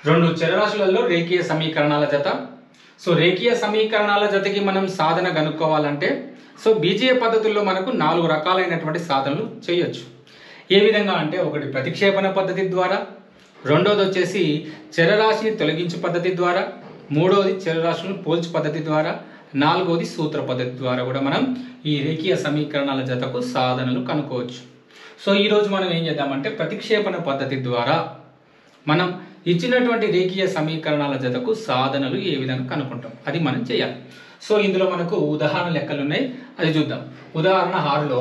రెండు చరరాశులలో రేఖీయ సమీకరణాల జత. సో రేఖీయ సమీకరణాల జతకి మనం సాధన కనుక్కోవాలంటే సో బీజీయ పద్ధతుల్లో మనకు 4 రకాలైనటువంటి సాధనలు చేయొచ్చు. ఏ విధంగా అంటే ఒకటి ప్రతిక్షేపణ పద్ధతి ద్వారా, రెండోది వచ్చేసి చరరాశిని తొలగించు పద్ధతి ద్వారా, మూడోది చరరాశులను పోల్చు పద్ధతి ద్వారా, నాలుగోది సూత్ర పద్ధతి ద్వారా కూడా మనం ఈ రేఖీయ సమీకరణాల జతకు సాధనలు కనుక్కోవచ్చు. సో ఈరోజు మనం ఏం చేద్దామంటే ప్రతిక్షేపణ పద్ధతి ద్వారా మనం ఇచ్చినటువంటి రేఖీయ సమీకరణాల జతకు సాధనలు ఏ విధంగా కనుక్కుంటాం అది మనం చేయాలి. సో ఇందులో మనకు ఉదాహరణ లెక్కలు ఉన్నాయి, అది చూద్దాం. ఉదాహరణ 6లో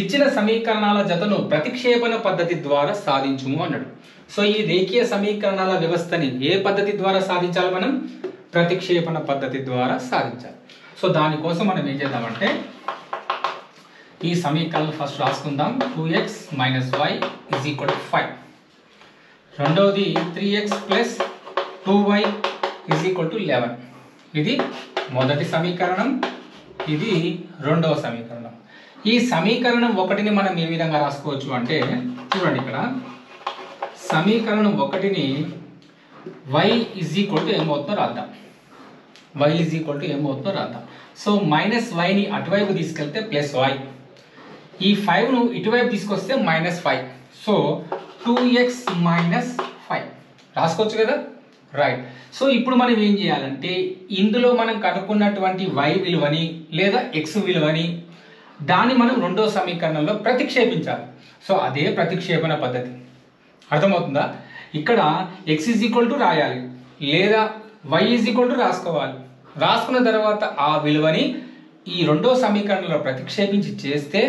ఇచ్చిన సమీకరణాల జతను ప్రతిక్షేపణ పద్ధతి ద్వారా సాధించుము అన్నాడు. సో ఈ రేఖీయ సమీకరణాల వ్యవస్థని ఏ పద్ధతి ద్వారా సాధించాలి? మనం ప్రతిక్షేపణ పద్ధతి ద్వారా సాధించాలి. సో దానికోసం మనం ఏం చేద్దామంటే ఈ సమీకరణం ఫస్ట్ రాసుకుందాం. 2x - y = 5. రెండవది 3x + 2y = 11. ఇది మొదటి సమీకరణం, ఇది రెండవ సమీకరణం. ఈ సమీకరణం ఒకటిని మనం ఏ విధంగా రాసుకోవచ్చు అంటే చూడండి, ఇక్కడ సమీకరణం ఒకటిని y ఏమవుతుందో రాద్దాం. y ఏమవుతుందో రాద్దాం. సో -yని అటువైపు తీసుకెళ్తే +y, ఈ 5ను ఇటువైపు తీసుకొస్తే -5. సో 2x - 5 రాసుకోవచ్చు కదా, రైట్. సో ఇప్పుడు మనం ఏం చేయాలంటే ఇందులో మనం కనుక్కున్నటువంటి y విలువని లేదా x విలువని దాన్ని మనం రెండో సమీకరణంలో ప్రతిక్షేపించాలి. సో అదే ప్రతిక్షేపణ పద్ధతి, అర్థమవుతుందా? ఇక్కడ x రాయాలి లేదా y రాసుకోవాలి. రాసుకున్న తర్వాత ఆ విలువని ఈ రెండో సమీకరణంలో ప్రతిక్షేపించి చేస్తే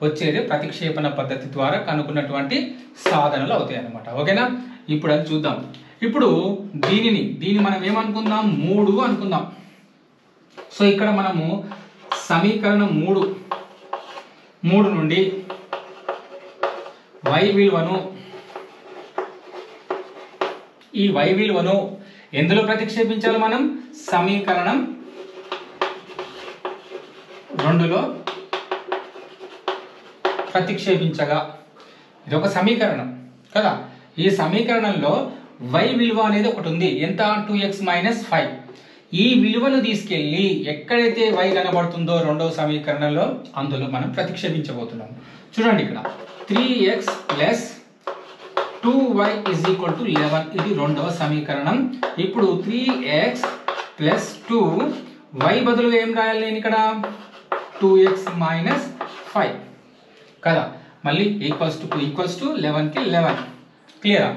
వచ్చేది ప్రతిక్షేపణ పద్ధతి ద్వారా కనుక్కున్నటువంటి సాధనలు అవుతాయి అన్నమాట. ఓకేనా? ఇప్పుడు అది చూద్దాం. ఇప్పుడు దీన్ని మనం ఏమనుకుందాం, 3 అనుకుందాం. సో ఇక్కడ మనము సమీకరణం 3 నుండి ఈ y విలువను ఎందులో ప్రతిక్షేపించాలి? మనం సమీకరణం 2లో ప్రతిక్షేపించగా, ఇది ఒక సమీకరణం కదా. ఈ సమీకరణంలో y విలువ అనేది ఒకటి ఉంది, ఎంత? 2x - 5. ఈ విలువను తీసుకెళ్ళి ఎక్కడైతే y కనబడుతుందో రెండవ సమీకరణంలో అందులో మనం ప్రతిక్షేపించబోతున్నాం. చూడండి, ఇక్కడ 3x + 2y = 11. ఇది రెండవ సమీకరణం. ఇప్పుడు 3x + 2 y బదులు ఏం రాయాలి? నేను ఇక్కడ 2x - 5 కదా. మళ్ళీ = 11కి 11. క్లియరా?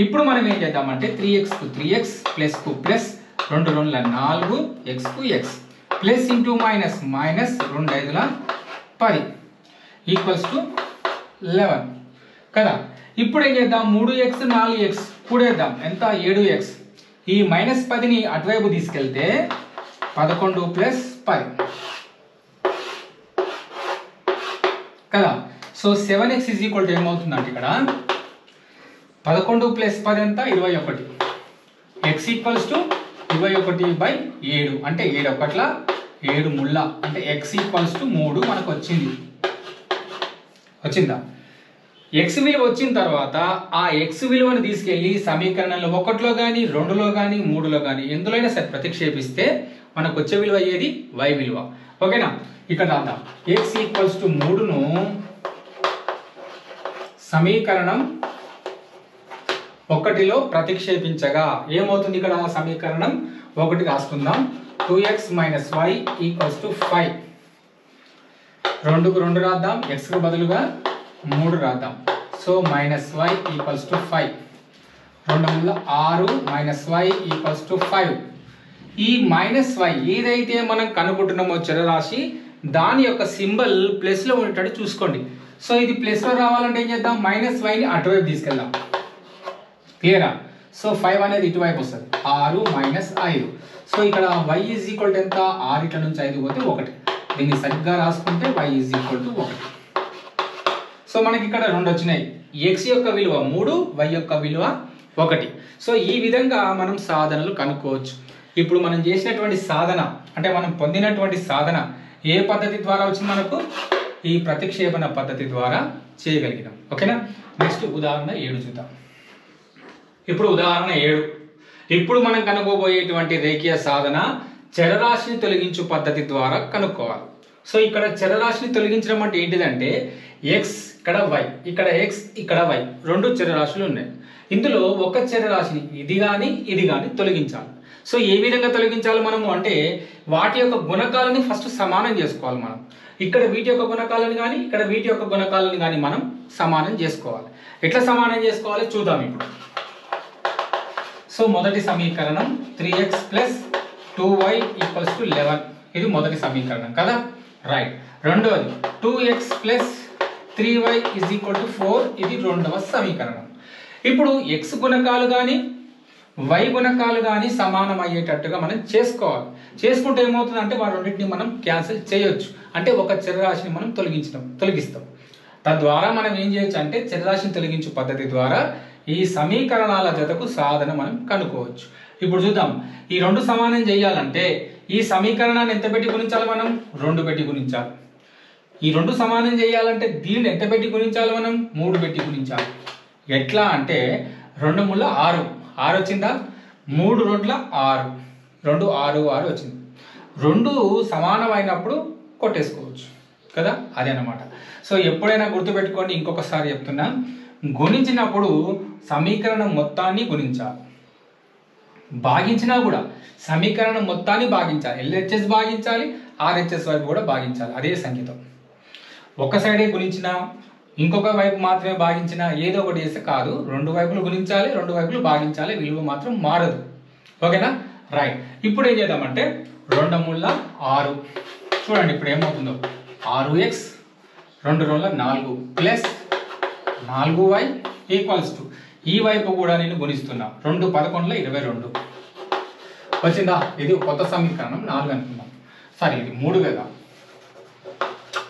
ఇప్పుడు మనం ఏం చేద్దామంటే 3x కు 3x + 2 ప్లస్ 2 2 4 x కు x ప్లస్ ఇంటూ మైనస్ 2 5 10 = 11 కదా. ఇప్పుడు ఏం చేద్దాం, 3x 4x కూడేద్దాం, ఎంత? 7x. ఈ -10ని అటువైపు తీసుకెళ్తే 11 + 10 కదా. సో 7x ఏమవుతుందంటే ఇక్కడ 11 + 10 ఎంత? 21. x = 21/7 అంటే 7 1 7 ముళ్ళ అంటే x = 3 మనకు వచ్చిందా? x విలువ వచ్చిన తర్వాత ఆ x విలువను తీసుకెళ్ళి సమీకరణంలో 1లో కానీ 2లో కానీ 3లో కానీ ఎందులోనైనా సరే ప్రతిక్షేపిస్తే మనకు వచ్చే విలువ ఏది? y విలువ. ఓకేనా? ఇక్కడ రాద్దాం. x = 3ను సమీకరణం 1లో ప్రతిక్షేపించగా ఏమవుతుంది? ఇక్కడ సమీకరణం 1 రాసుకుందాం. 2x - y = 5. 2కు 2 రాద్దాం, x కు బదులుగా 3 రాద్దాం. So -y = 5. 2 6 -y = 5. ఈ -y ఏదైతే మనం కనుక్కుంటున్నామో చరరాశి దాని యొక్క సింబల్ ప్లస్లో ఉండేటట్టు చూసుకోండి. సో ఇది ప్లస్లో రావాలంటే ఏం చేద్దాం, -yని అటువైపు తీసుకెళ్దాం. క్లియరా? సో 5 అనేది ఇటువైపు వస్తుంది, 6 - 5. సో ఇక్కడ y = ఎంత? 6 ఇట్ల నుంచి 5 పోతే 1. దీన్ని సరిగ్గా రాసుకుంటే y = 1. సో మనకి ఇక్కడ 2 వచ్చినాయి, x యొక్క విలువ 3, y యొక్క విలువ 1. సో ఈ విధంగా మనం సాధనలు కనుక్కోవచ్చు. ఇప్పుడు మనం చేసినటువంటి సాధన అంటే మనం పొందినటువంటి సాధన ఏ పద్ధతి ద్వారా వచ్చింది? మనకు ఈ ప్రతిక్షేపణ పద్ధతి ద్వారా చేయగలిగినాం. ఓకేనా? నెక్స్ట్ ఉదాహరణ 7 చూద్దాం. ఇప్పుడు ఉదాహరణ 7 ఇప్పుడు మనం కనుక్కోబోయేటువంటి రేఖీయ సాధన చరరాశిని తొలగించు పద్ధతి ద్వారా కనుక్కోవాలి. సో ఇక్కడ చరరాశిని తొలగించడం అంటే ఏంటిదంటే ఎక్స్ ఇక్కడ వై, ఇక్కడ ఎక్స్ ఇక్కడ వై, రెండు చరరాశులు ఉన్నాయి. ఇందులో ఒక చరరాశిని ఇది కానీ తొలగించాలి. సో ఏ విధంగా తొలగించాలి మనము అంటే వాటి యొక్క గుణకాలని ఫస్ట్ సమానం చేసుకోవాలి. మనం ఇక్కడ వీటి యొక్క గుణకాలను కానీ ఇక్కడ వీటి యొక్క గుణకాలను కానీ మనం సమానం చేసుకోవాలి. ఎట్లా సమానం చేసుకోవాలి చూద్దాం ఇప్పుడు. సో మొదటి సమీకరణం 3x plus 2y equals to 11, ఇది మొదటి సమీకరణం కదా, రైట్. రెండవది 2x plus 3y is equal to 4, ఇది రెండవ సమీకరణం. ఇప్పుడు x గుణకాలు కానీ y గుణకాలు కానీ సమానం అయ్యేటట్టుగా మనం చేసుకోవాలి. చేసుకుంటే ఏమవుతుంది అంటే వాటి రెండింటిని మనం క్యాన్సిల్ చేయొచ్చు. అంటే ఒక చరరాశిని మనం తొలగిస్తాం. తద్వారా మనం ఏం చేయొచ్చు అంటే చరరాశిని తొలగించు పద్ధతి ద్వారా ఈ సమీకరణాల జతకు సాధన మనం కనుక్కోవచ్చు. ఇప్పుడు చూద్దాం. ఈ రెండు సమానం చేయాలంటే ఈ సమీకరణాన్ని ఎంత పెట్టి గుణించాలి మనం? 2 పెట్టి గుణించాలి. ఈ రెండు సమానం చేయాలంటే దీన్ని ఎంత పెట్టి గుణించాలి మనం? 3 పెట్టి గుణించాలి. ఎట్లా అంటే 2 × 3 = 6, 6 వచ్చిందా? 3 × 2 = 6, 2 6 6 వచ్చింది. రెండు సమానమైనప్పుడు కొట్టేసుకోవచ్చు కదా, అదే అన్నమాట. సో ఎప్పుడైనా గుర్తుపెట్టుకోండి, ఇంకొకసారి చెప్తున్నా, గుణించినప్పుడు సమీకరణం మొత్తాన్ని గుణించాలి. భాగించినా కూడా సమీకరణం మొత్తాన్ని భాగించాలి. LHS భాగించాలి, RHS వైపు కూడా భాగించాలి అదే సంఖ్యతో. ఒక సైడే గుణించినా ఇంకొక వైపు మాత్రమే భాగించినా ఏదో ఒకటి చేస్తే కాదు, రెండు వైపులు గుణించాలి, రెండు వైపులు భాగించాలి, విలువ మాత్రం మారదు. ఓకేనా, రైట్. ఇప్పుడు ఏం చేద్దామంటే 2 × 3 = 6. చూడండి ఇప్పుడు ఏమవుతుందో. 6x 2 × 2 = 4 plus 4y equals to ఈ వైపు కూడా నేను గుణిస్తున్నా. 2 × 11 = 22 వచ్చిందా? ఇది కొత్త సమీకరణం 4 అనుకుందాం. సరే ఇది 3 కదా,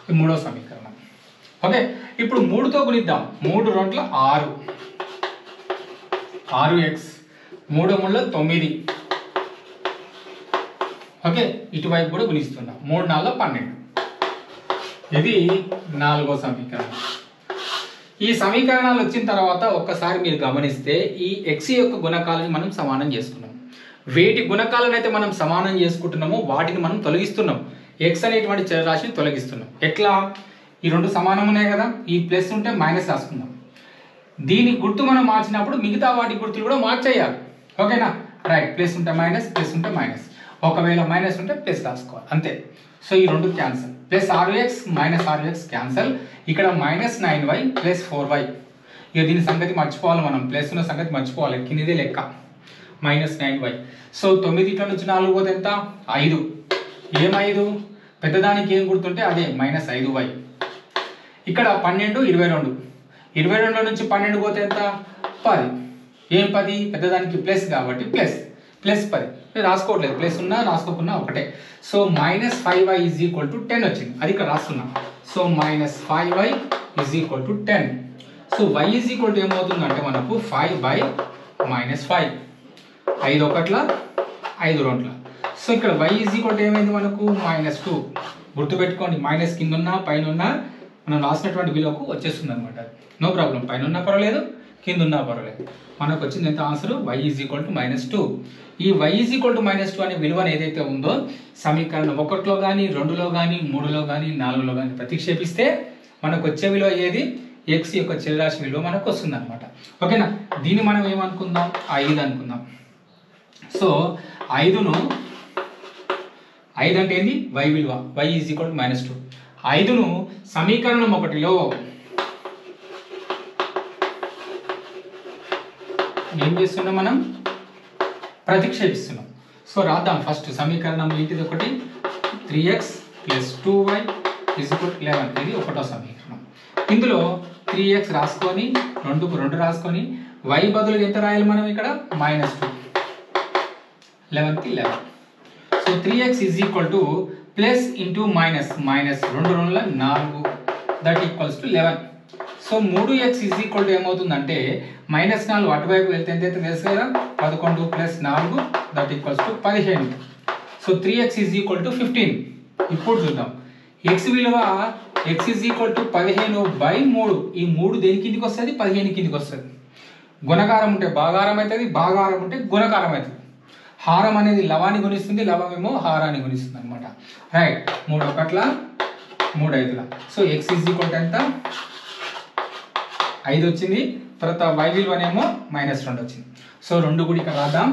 ఇది మూడో సమీకరణం. ఓకే, ఇప్పుడు 3తో గుణిద్దాం. 3 × 2 = 6, 6x 3 × 3 = 9. ఓకే, ఇటువైపు కూడా గుణిస్తున్నా. 3 × 4 = 12. ఇది 4వ సమీకరణం. ఈ సమీకరణాలు వచ్చిన తర్వాత ఒక్కసారి మీరు గమనిస్తే ఈ x యొక్క గుణకాలను మనం సమానం చేసుకున్నాం. వేటి గుణకాలను అయితే మనం సమానం చేసుకుంటున్నామో వాటిని మనం తొలగిస్తున్నాం. x అనేటువంటి చరరాశిని తొలగిస్తున్నాం. ఎట్లా? ఈ రెండు సమానం ఉన్నాయి కదా, ఈ ప్లస్ ఉంటే మైనస్ రాసుకుందాం. దీని గుర్తు మనం మార్చినప్పుడు మిగతా వాటి గుర్తులు కూడా మార్చేయాలి. ఓకేనా, రైట్. ప్లస్ ఉంటే మైనస్, ప్లస్ ఉంటే మైనస్, ఒకవేళ మైనస్ ఉంటే ప్లస్ రాసుకోవాలి అంతే. సో ఈ రెండు cancel. Plus 6x minus 6x cancel. ఇక్కడ మైనస్ 9y ప్లస్ 4y. ఇక దీని సంగతి మర్చిపోవాలి మనం, ప్లస్ ఉన్న సంగతి మర్చిపోవాలి, కిందిదే లెక్క. Minus 9y. సో 9 ఇట్ల నుంచి 4 పోతే ఎంత? 5. ఏం 5? పెద్దదానికి ఏం గుర్తుంటే అదే మైనస్ 5y. ఇక్కడ 12 22. 22లో నుంచి 12 పోతే ఎంత? 10. ఏం 10? పెద్దదానికి ప్లస్ కాబట్టి ప్లస్ 10. రాసుకోవట్లేదు, ప్లస్ ఉన్నా రాసుకోకున్నా ఒకటే. సో మైనస్ 5y = 10 వచ్చింది, అది ఇక్కడ రాస్తున్నాం. So minus 5y = 10. So y ఏమవుతుందంటే మనకు 5/-5. 5 ఒకట్ల 5 రెంట్ల. సో ఇక్కడ y ఏమైంది మనకు? -2. గుర్తుపెట్టుకోండి, మైనస్ కింద ఉన్నా పైన ఉన్నా మనం రాసినటువంటి విలువకు వచ్చేస్తుంది అనమాట. నో ప్రాబ్లం, పైన ఉన్నా పర్వాలేదు, కింద ఉన్నా పర్వాలేదు. మనకు వచ్చింది ఎంత ఆన్సర్? y -2. ఈ y -2 అనే విలువను ఏదైతే ఉందో సమీకరణం 1లో కానీ 2లో కానీ 3లో కానీ 4లో కానీ ప్రతిక్షేపిస్తే మనకు వచ్చే విలువ ఏది? x యొక్క చరరాశి విలువ మనకు వస్తుంది అనమాట. ఓకేనా, దీన్ని మనం ఏమనుకుందాం? 5 అనుకుందాం. సో 5 అంటే ఏంది? y విలువ, y -2. 5ను సమీకరణం 1లో ఏం చేస్తున్నాం మనం? ప్రతిక్షేపిస్తున్నాం. సో రాద్దాం. ఫస్ట్ సమీకరణం ఏంటిది? ఒకటి 3x + 2y = 11. ఇది ఒకటో సమీకరణం. ఇందులో 3x రాసుకొని 2కు 2 రాసుకొని y బదులుగా ఎంత రాయాలి మనం? ఇక్కడ -2. 11కి 11. So 3x plus into minus, minus 2 × 2 = 4, that equals to 11. So 3x ఏమవుతుందంటే -4 అటువైపు వెళ్తే ఎంత అయితే తెలుసు కదా, 11 + 4 that equals to 15. So 3x 15. ఇప్పుడు చూద్దాం x విలువ. x = 15/3. ఈ 3 దేని కిందికి వస్తుంది? 15 కిందికి వస్తుంది. గుణకారం ఉంటే భాగారం అవుతుంది, భాగారం ఉంటే గుణకారం అవుతుంది. హారం అనేది లవాన్ని గుణిస్తుంది, లవమేమో హారాన్ని గుణిస్తుంది అనమాట. రైట్, 3 1ల 3 5ల. So x is equal to ఎంత 5 వచ్చింది. తర్వాత y విలువనేమో -2 వచ్చింది. సో 2 కూడా ఇక్కడ రాద్దాం.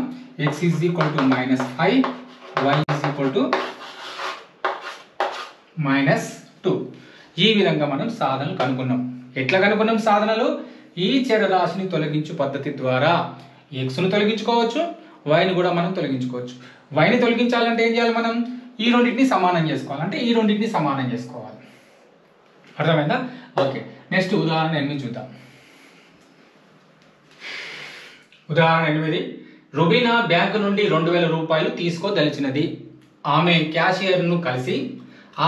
x is equal to -5, y is equal to -2. ఈ విధంగా మనం సాధనలు కనుక్కున్నాం. ఎట్లా కనుక్కున్నాం సాధనలు? ఈ చరరాశిని తొలగించు పద్ధతి ద్వారా ఎక్స్ను తొలగించుకోవచ్చు, వైని కూడా మనం తొలగించుకోవచ్చు. వైని తొలగించాలంటే ఏం చేయాలి? మనం ఈ రెండింటిని సమానం చేసుకోవాలి. అంటే ఈ రెండింటిని సమానం చేసుకోవాలి. అర్థమైందా? ఓకే, నెక్స్ట్ ఉదాహరణ 8 చూద్దాం. ఉదాహరణ 8. రుబీనా బ్యాంకు నుండి 2000 రూపాయలు తీసుకోదలిచినది. ఆమె క్యాషియర్ను కలిసి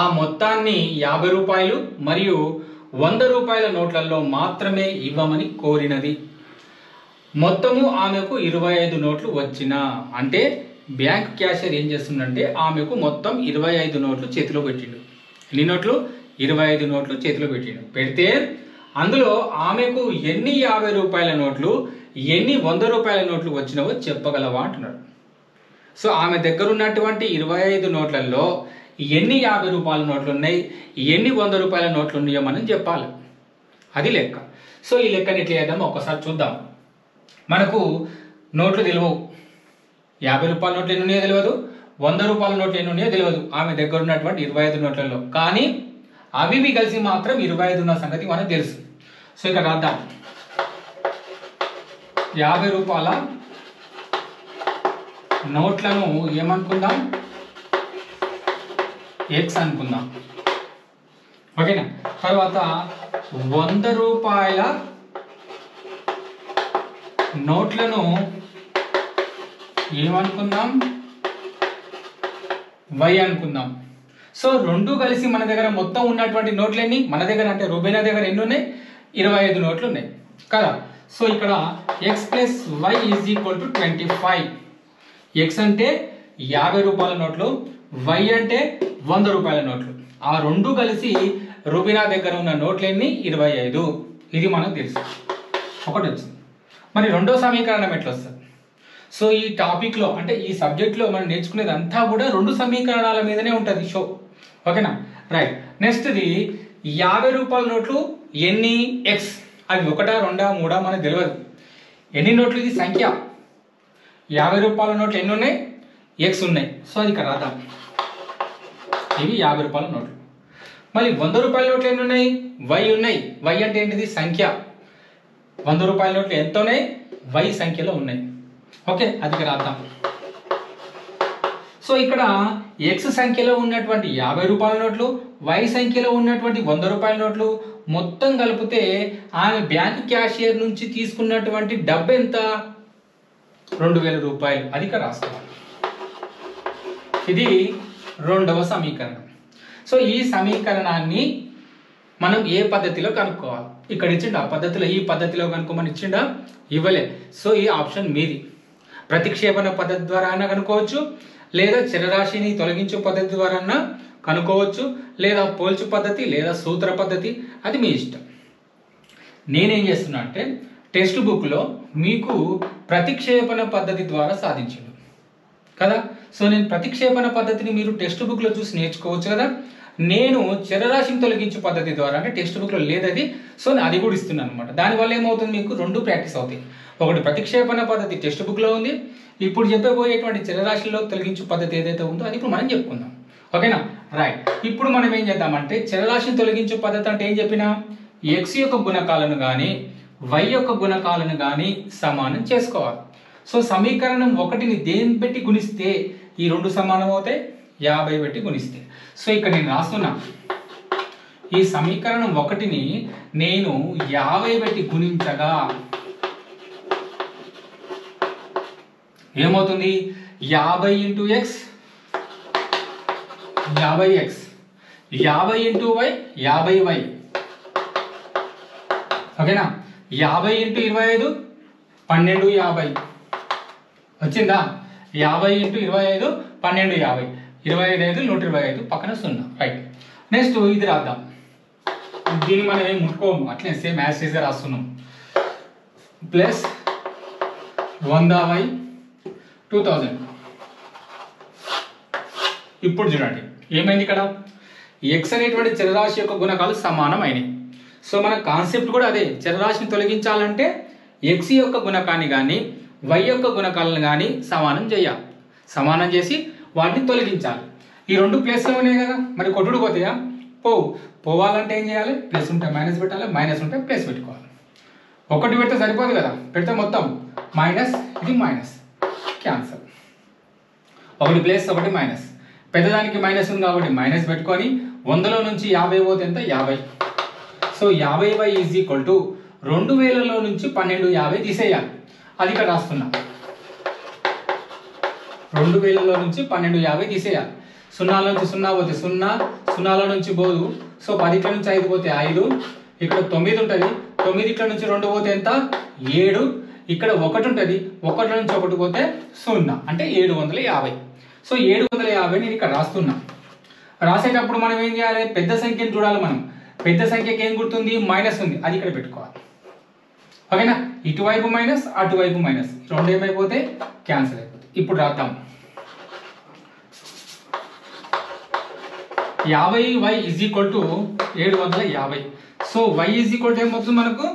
ఆ మొత్తాన్ని 50 రూపాయలు మరియు 100 రూపాయల నోట్లలో మాత్రమే ఇవ్వమని కోరినది. మొత్తము ఆమెకు 25 నోట్లు వచ్చిన, అంటే బ్యాంక్ క్యాషియర్ ఏం చేస్తుందంటే ఆమెకు మొత్తం 25 నోట్లు చేతిలో పెట్టిండు. ఎన్ని నోట్లు? 25 నోట్లు చేతిలో పెట్టిండు. పెడితే అందులో ఆమెకు ఎన్ని 50 రూపాయల నోట్లు, ఎన్ని 100 రూపాయల నోట్లు వచ్చినవో చెప్పగలవా అంటున్నాడు. సో ఆమె దగ్గర ఉన్నటువంటి 25 నోట్లలో ఎన్ని 50 రూపాయల నోట్లు ఉన్నాయి, ఎన్ని 100 రూపాయల నోట్లు ఉన్నాయో మనం చెప్పాలి. అది లెక్క. సో ఈ లెక్కని ఎట్లా చేద్దామో ఒక్కసారి చూద్దాం. మనకు నోట్లు తెలియవు. 50 రూపాయల నోట్లు ఎన్ని ఉన్నాయో తెలియదు, 100 రూపాయల నోట్లు ఎన్ని ఉన్నాయో తెలియదు ఆమె దగ్గర ఉన్నటువంటి 25 నోట్లలో. కానీ అవి కలిసి మాత్రం 25 ఉన్న సంగతి మనకు తెలుసు. సో ఇక్కడ రాద్దాం. 50 రూపాయల నోట్లను ఏమనుకుందాం? ఎక్స్ అనుకుందాం. ఓకేనా? తర్వాత 100 రూపాయల నోట్లను ఏమనుకుందాం? వై అనుకుందాం. సో రెండు కలిసి మన దగ్గర మొత్తం ఉన్నటువంటి నోట్లు ఎన్ని? మన దగ్గర అంటే రుబీనా దగ్గర ఎన్ని ఉన్నాయి? 25 నోట్లు ఉన్నాయి కదా. సో ఇక్కడ x plus y is equal to 25. X అంటే 50 రూపాయల నోట్లు, వై అంటే 100 రూపాయల నోట్లు. ఆ రెండు కలిసి రుబీనా దగ్గర ఉన్న నోట్లు ఎన్ని? 25. ఇది మనకు తెలుసు. ఒకటి వచ్చింది. మరి రెండో సమీకరణం ఎట్లా వస్తుంది? సో ఈ టాపిక్లో అంటే ఈ సబ్జెక్ట్లో మనం నేర్చుకునేది అంతా కూడా 2 సమీకరణాల మీదనే ఉంటుంది షో. ఓకేనా? రైట్. నెక్స్ట్ది 50 రూపాయల నోట్లు ఎన్ని? ఎక్స్. అవి 1, 2, 3 మనకు తెలియదు. ఎన్ని నోట్లు? ఇది సంఖ్య. 50 రూపాయల నోట్లు ఎన్ని ఉన్నాయి? ఎక్స్ ఉన్నాయి. సో అది ఇక్కడ రాద్దాం. ఇవి 50 రూపాయల నోట్లు. మళ్ళీ 100 రూపాయల నోట్లు ఎన్ని ఉన్నాయి? వై ఉన్నాయి. వై అంటే ఏంటిది? సంఖ్య. 100 రూపాయల నోట్లు ఎంత ఉన్నాయి? వై సంఖ్యలో ఉన్నాయి. ఓకే, అది ఇక్కడ రాద్దాం. సో ఇక్కడ ఎక్స్ సంఖ్యలో ఉన్నటువంటి 50 రూపాయల నోట్లు, వై సంఖ్యలో ఉన్నటువంటి 100 రూపాయల నోట్లు మొత్తం కలిపితే ఆమె బ్యాంక్ క్యాషియర్ నుంచి తీసుకున్నటువంటి డబ్బు ఎంత? 2000 రూపాయలు. అది ఇక్కడ రాసుకోవాలి. ఇది రెండవ సమీకరణం. సో ఈ సమీకరణాన్ని మనం ఏ పద్ధతిలో కనుక్కోవాలి? ఇక్కడ ఇచ్చిండు ఆ పద్ధతిలో, ఈ పద్ధతిలో కనుక్కోమని ఇచ్చిండా? ఇవ్వలే. సో ఈ ఆప్షన్ మీది. ప్రతిక్షేపణ పద్ధతి ద్వారా అయినా కనుక్కోవచ్చు, లేదా చరరాశిని తొలగించు పద్ధతి ద్వారా అయినా కనుక్కోవచ్చు, లేదా పోల్చు పద్ధతి, లేదా సూత్ర పద్ధతి, అది మీ ఇష్టం. నేనేం చేస్తున్నా అంటే టెక్స్ట్ బుక్లో మీకు ప్రతిక్షేపణ పద్ధతి ద్వారా సాధించాడు కదా. సో నేను ప్రతిక్షేపణ పద్ధతిని మీరు టెక్స్ట్ బుక్లో చూసి నేర్చుకోవచ్చు కదా. నేను చరరాశిని తొలగించు పద్ధతి ద్వారా, అంటే టెక్స్ట్ బుక్లో లేదది, సో అది కూడా ఇస్తున్నాను అనమాట. దానివల్ల ఏమవుతుంది? మీకు 2 ప్రాక్టీస్ అవుతాయి. ఒకటి ప్రతిక్షేపణ పద్ధతి టెక్స్ట్ బుక్లో ఉంది, ఇప్పుడు చెప్పబోయేటువంటి చరరాశిలో తొలగించు పద్ధతి ఏదైతే ఉందో అది ఇప్పుడు మనం చెప్పుకుందాం. ఓకేనా? రైట్. ఇప్పుడు మనం ఏం చేద్దామంటే చరరాశిని తొలగించు పద్ధతి అంటే ఏం చెప్పినా? ఎక్స్ యొక్క గుణకాలను కానీ వై యొక్క గుణకాలను కానీ సమానం చేసుకోవాలి. సో సమీకరణం 1ని దేని పెట్టి గుణిస్తే ఈ 2 సమానం అవుతాయి? 50 పెట్టి గుణిస్తే. సో ఇక్కడ నేను రాస్తున్నా, ఈ సమీకరణం 1ని నేను 50 పెట్టి గుణించగా ఏమవుతుంది? 50 into X 50x, 50 into why 50y. ఓకేనా? 50 ఇంటూ 25 1250 వచ్చిందా? 50 ఇంటూ 25 1250, 25 125, పక్కన 0. రైట్. నెక్స్ట్ ఇది రాద్దాం. దీన్ని మనం ఏం ముట్టుకోము, అట్లే సేమ్ యాజ్ టీజ్గా రాస్తున్నాం. ప్లస్ 100/2000. ఇప్పుడు చూడండి ఏమైంది ఇక్కడ, ఎక్స్ అనేటువంటి చరరాశి యొక్క గుణకాలు సమానమైనవి. సో మన కాన్సెప్ట్ కూడా అదే, చరరాశిని తొలగించాలంటే ఎక్స్ యొక్క గుణకాన్ని కానీ వై యొక్క గుణకాలను కానీ సమానం చేయాలి. సమానం చేసి వాటిని తొలగించాలి. ఈ రెండు ప్లస్ ఉన్నాయి కదా, మరి కొట్టుడు పోతాయా? పోవాలంటే ఏం చేయాలి? ప్లస్ ఉంటే మైనస్ పెట్టాలి, మైనస్ ఉంటే ప్లస్ పెట్టుకోవాలి. ఒకటి పెడితే సరిపోదు కదా, పెడితే మొత్తం మైనస్, ఇది మైనస్, క్యాన్సల్. ఒకటి ప్లస్ ఒకటి మైనస్, పెద్దదానికి మైనస్ ఉంది కాబట్టి మైనస్ పెట్టుకొని 100లో నుంచి 50 పోతే ఎంత? 50. So 50y is equal to 2000లో నుంచి 1250 తీసేయాలి. అది ఇక్కడ రాస్తున్నా. 2000లో నుంచి 1250 తీసేయాలి. 0లో నుంచి 0 పోతే 0, 0లో నుంచి పోదు. సో 10 నుంచి 5 పోతే 5, ఇక్కడ 9 ఉంటుంది. 9 నుంచి 2 పోతే ఎంత? 7. ఇక్కడ 1 ఉంటుంది. 1 నుంచి 1 పోతే 0, అంటే 750. సో 750 నేను ఇక్కడ రాస్తున్నా. రాసేటప్పుడు మనం ఏం చేయాలి? పెద్ద సంఖ్యను చూడాలి. మనం పెద్ద సంఖ్యకి ఏం గుర్తుంది? మైనస్ ఉంది, అది ఇక్కడ పెట్టుకోవాలి. ఓకేనా? ఇటువైపు మైనస్, అటువైపు మైనస్, రెండు ఏమైపోతే క్యాన్సిల్ అయిపోతుంది. ఇప్పుడు రాద్దాం. 50y is equal to 750. So y is equal to ఏమవుతుంది మనకు?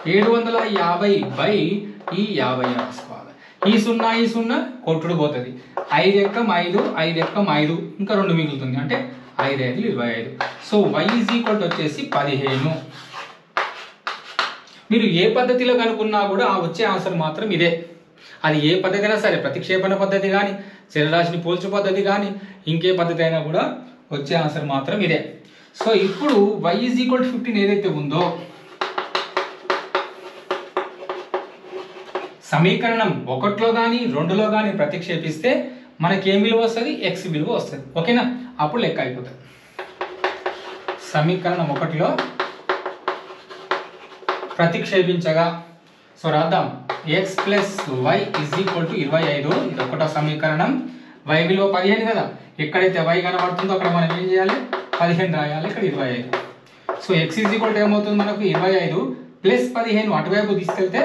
750 ఈ 50 రాసుకోవాలి. ఈ 0 కొట్టుడు పోతుంది. 5 ఎక్కం 5, 5 ఎక్కం 5, ఇంకా 2 మిగులుతుంది, అంటే 5 5 25. So y is equal to వచ్చేసి 15. మీరు ఏ పద్ధతిలో కనుక్కున్నా కూడా వచ్చే ఆన్సర్ మాత్రం ఇదే. అది ఏ పద్ధతి అయినా సరే, ప్రతిక్షేపణ పద్ధతి కానీ, చరరాశిని పోల్చు పద్ధతి కానీ, ఇంకే పద్ధతి అయినా కూడా వచ్చే ఆన్సర్ మాత్రం ఇదే. సో ఇప్పుడు y ఈజ్ ఈక్వల్ టు 15 ఏదైతే ఉందో, సమీకరణం 1లో కానీ 2లో కానీ ప్రతిక్షేపిస్తే మనకి ఏం విలువ వస్తుంది? ఎక్స్ విలువ వస్తుంది. ఓకేనా? అప్పుడు లెక్క అయిపోతుంది. సమీకరణం 1లో ప్రతిక్షేపించగా, సో రాద్దాం. X plus y is equal to 25. ఇది ఒకటో సమీకరణం. వై విలువ 15 కదా, ఎక్కడైతే వై కనబడుతుందో అక్కడ మనం ఏం చేయాలి? 15 రాయాలి, ఇక్కడ 25. So x is equal to ఏమవుతుంది మనకు? 25 ప్లస్ 15 అటువైపు తీసుకెళ్తే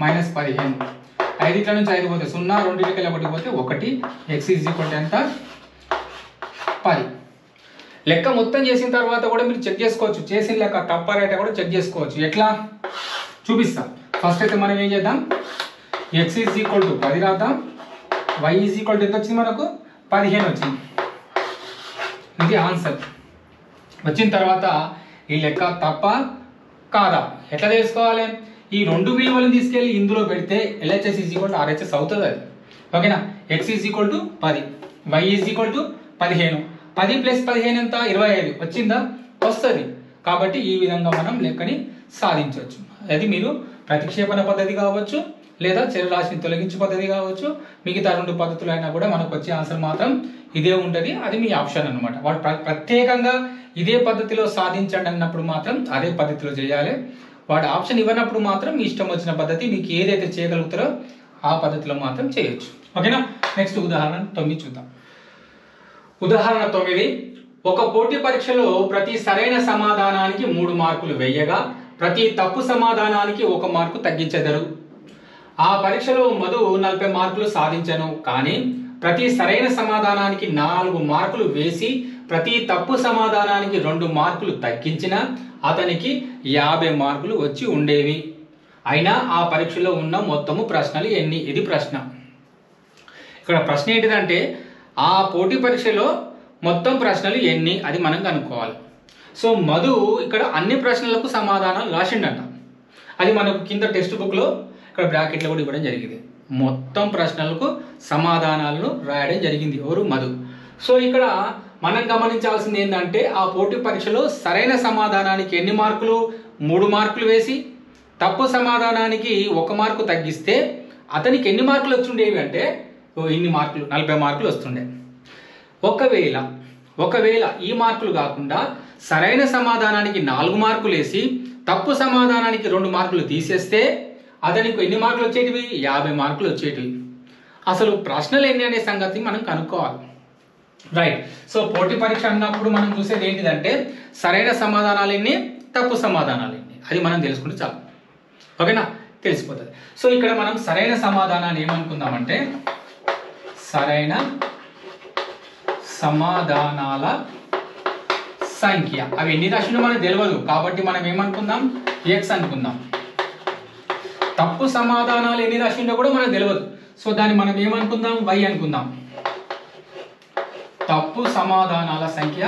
మైనస్ 15. 5 నుంచి 5 పోతే 0, 2 1 పోతే 1. ఎక్స్ ఈజ్ ఈక్వల్ టు ఎంత? 10. లెక్క మొత్తం చేసిన తర్వాత కూడా మీరు చెక్ చేసుకోవచ్చు. చేసిన లెక్క తప్ప రైట్ కూడా చెక్ చేసుకోవచ్చు. ఎట్లా చూపిస్తాం. ఫస్ట్ అయితే మనం ఏం చేద్దాం? ఎక్స్ ఈజ్ ఈక్వల్ టు 10 రాద్దాం. వై ఈజ్ ఈక్వల్ టు ఎంత వచ్చింది మనకు? 15 వచ్చింది. ఇది ఆన్సర్. వచ్చిన తర్వాత ఈ లెక్క తప్ప కాదా ఎట్లా తెలుసుకోవాలి? ఈ రెండు విలువలను తీసుకెళ్ళి ఇందులో పెడితే LHS is equal to RHS అవుతుంది అది. ఓకేనా? X is equal to 10, y is equal to 15. 10 plus 15 ఎంత? 25. వచ్చిందా? వస్తుంది. కాబట్టి ఈ విధంగా మనం లెక్కని సాధించవచ్చు. అది మీరు ప్రతిక్షేపణ పద్ధతి కావచ్చు, లేదా చరరాశిని తొలగించే పద్ధతి కావచ్చు. మిగతా 2 పద్ధతులు అయినా కూడా మనకు వచ్చే ఆన్సర్ మాత్రం ఇదే ఉంటుంది. అది మీ ఆప్షన్ అనమాట. వాడు ప్రత్యేకంగా ఇదే పద్ధతిలో సాధించండి అన్నప్పుడు మాత్రం అదే పద్ధతిలో చేయాలి. వాడు ఆప్షన్ ఇవ్వనప్పుడు మాత్రం మీ ఇష్టం వచ్చిన పద్ధతి, మీకు ఏదైతే చేయగలుగుతారో ఆ పద్ధతిలో మాత్రం చేయొచ్చు. ఓకేనా? నెక్స్ట్ ఉదాహరణ 9 చూద్దాం. ఉదాహరణ 9. ఒక పోటీ పరీక్షలో ప్రతి సరైన సమాధానానికి 3 మార్కులు వేయగా ప్రతి తప్పు సమాధానానికి 1 మార్కు తగ్గించెదరు. ఆ పరీక్షలో మధు 40 మార్కులు సాధించను, కానీ ప్రతి సరైన సమాధానానికి 4 మార్కులు వేసి ప్రతి తప్పు సమాధానానికి 2 మార్కులు తగ్గించిన అతనికి 50 మార్కులు వచ్చి ఉండేవి. అయినా ఆ పరీక్షలో ఉన్న మొత్తము ప్రశ్నలు ఎన్ని? ఇది ప్రశ్న. ఇక్కడ ప్రశ్న ఏంటిదంటే ఆ పోటీ పరీక్షలో మొత్తం ప్రశ్నలు ఎన్ని అది మనం కనుక్కోవాలి. సో మధు ఇక్కడ అన్ని ప్రశ్నలకు సమాధానాలు రాసిండట. అది మనకు కింద టెక్స్ట్ బుక్లో ఇక్కడ బ్రాకెట్లో కూడా ఇవ్వడం జరిగింది. మొత్తం ప్రశ్నలకు సమాధానాలను రాయడం జరిగింది. ఎవరు? మధు. సో ఇక్కడ మనం గమనించాల్సింది ఏంటంటే ఆ పోటీ పరీక్షలో సరైన సమాధానానికి ఎన్ని మార్కులు? 3 మార్కులు వేసి తప్పు సమాధానానికి 1 మార్కు తగ్గిస్తే అతనికి ఎన్ని మార్కులు వచ్చుండేవి అంటే ఇన్ని మార్కులు, 40 మార్కులు వస్తుండే. ఒకవేళ ఈ మార్కులు కాకుండా సరైన సమాధానానికి 4 మార్కులు వేసి తప్పు సమాధానానికి 2 మార్కులు తీసేస్తే అతనికి ఎన్ని మార్కులు వచ్చేటివి? 50 మార్కులు వచ్చేటివి. అసలు ప్రశ్నలు ఎన్ని అనే సంగతి మనం కనుక్కోవాలి. రైట్. సో పోటీ పరీక్ష అన్నప్పుడు మనం చూసేది ఏంటిదంటే సరైన సమాధానాలు ఎన్ని, తప్పు సమాధానాలు ఎన్ని, అది మనం తెలుసుకుంటే చాలు. ఓకేనా? తెలిసిపోతుంది. సో ఇక్కడ మనం సరైన సమాధానాన్ని ఏమనుకుందామంటే సరైన సమాధానాల సంఖ్య. అవి ఎన్ని రాశులు మనకు తెలియదు కాబట్టి మనం ఏమనుకుందాం ఎక్స్ అనుకుందాం. తప్పు సమాధానాలు ఎన్ని రాశుల్లో కూడా మనకు తెలియదు, సో దాన్ని మనం ఏమనుకుందాం వై అనుకుందాం. తప్పు సమాధానాల సంఖ్య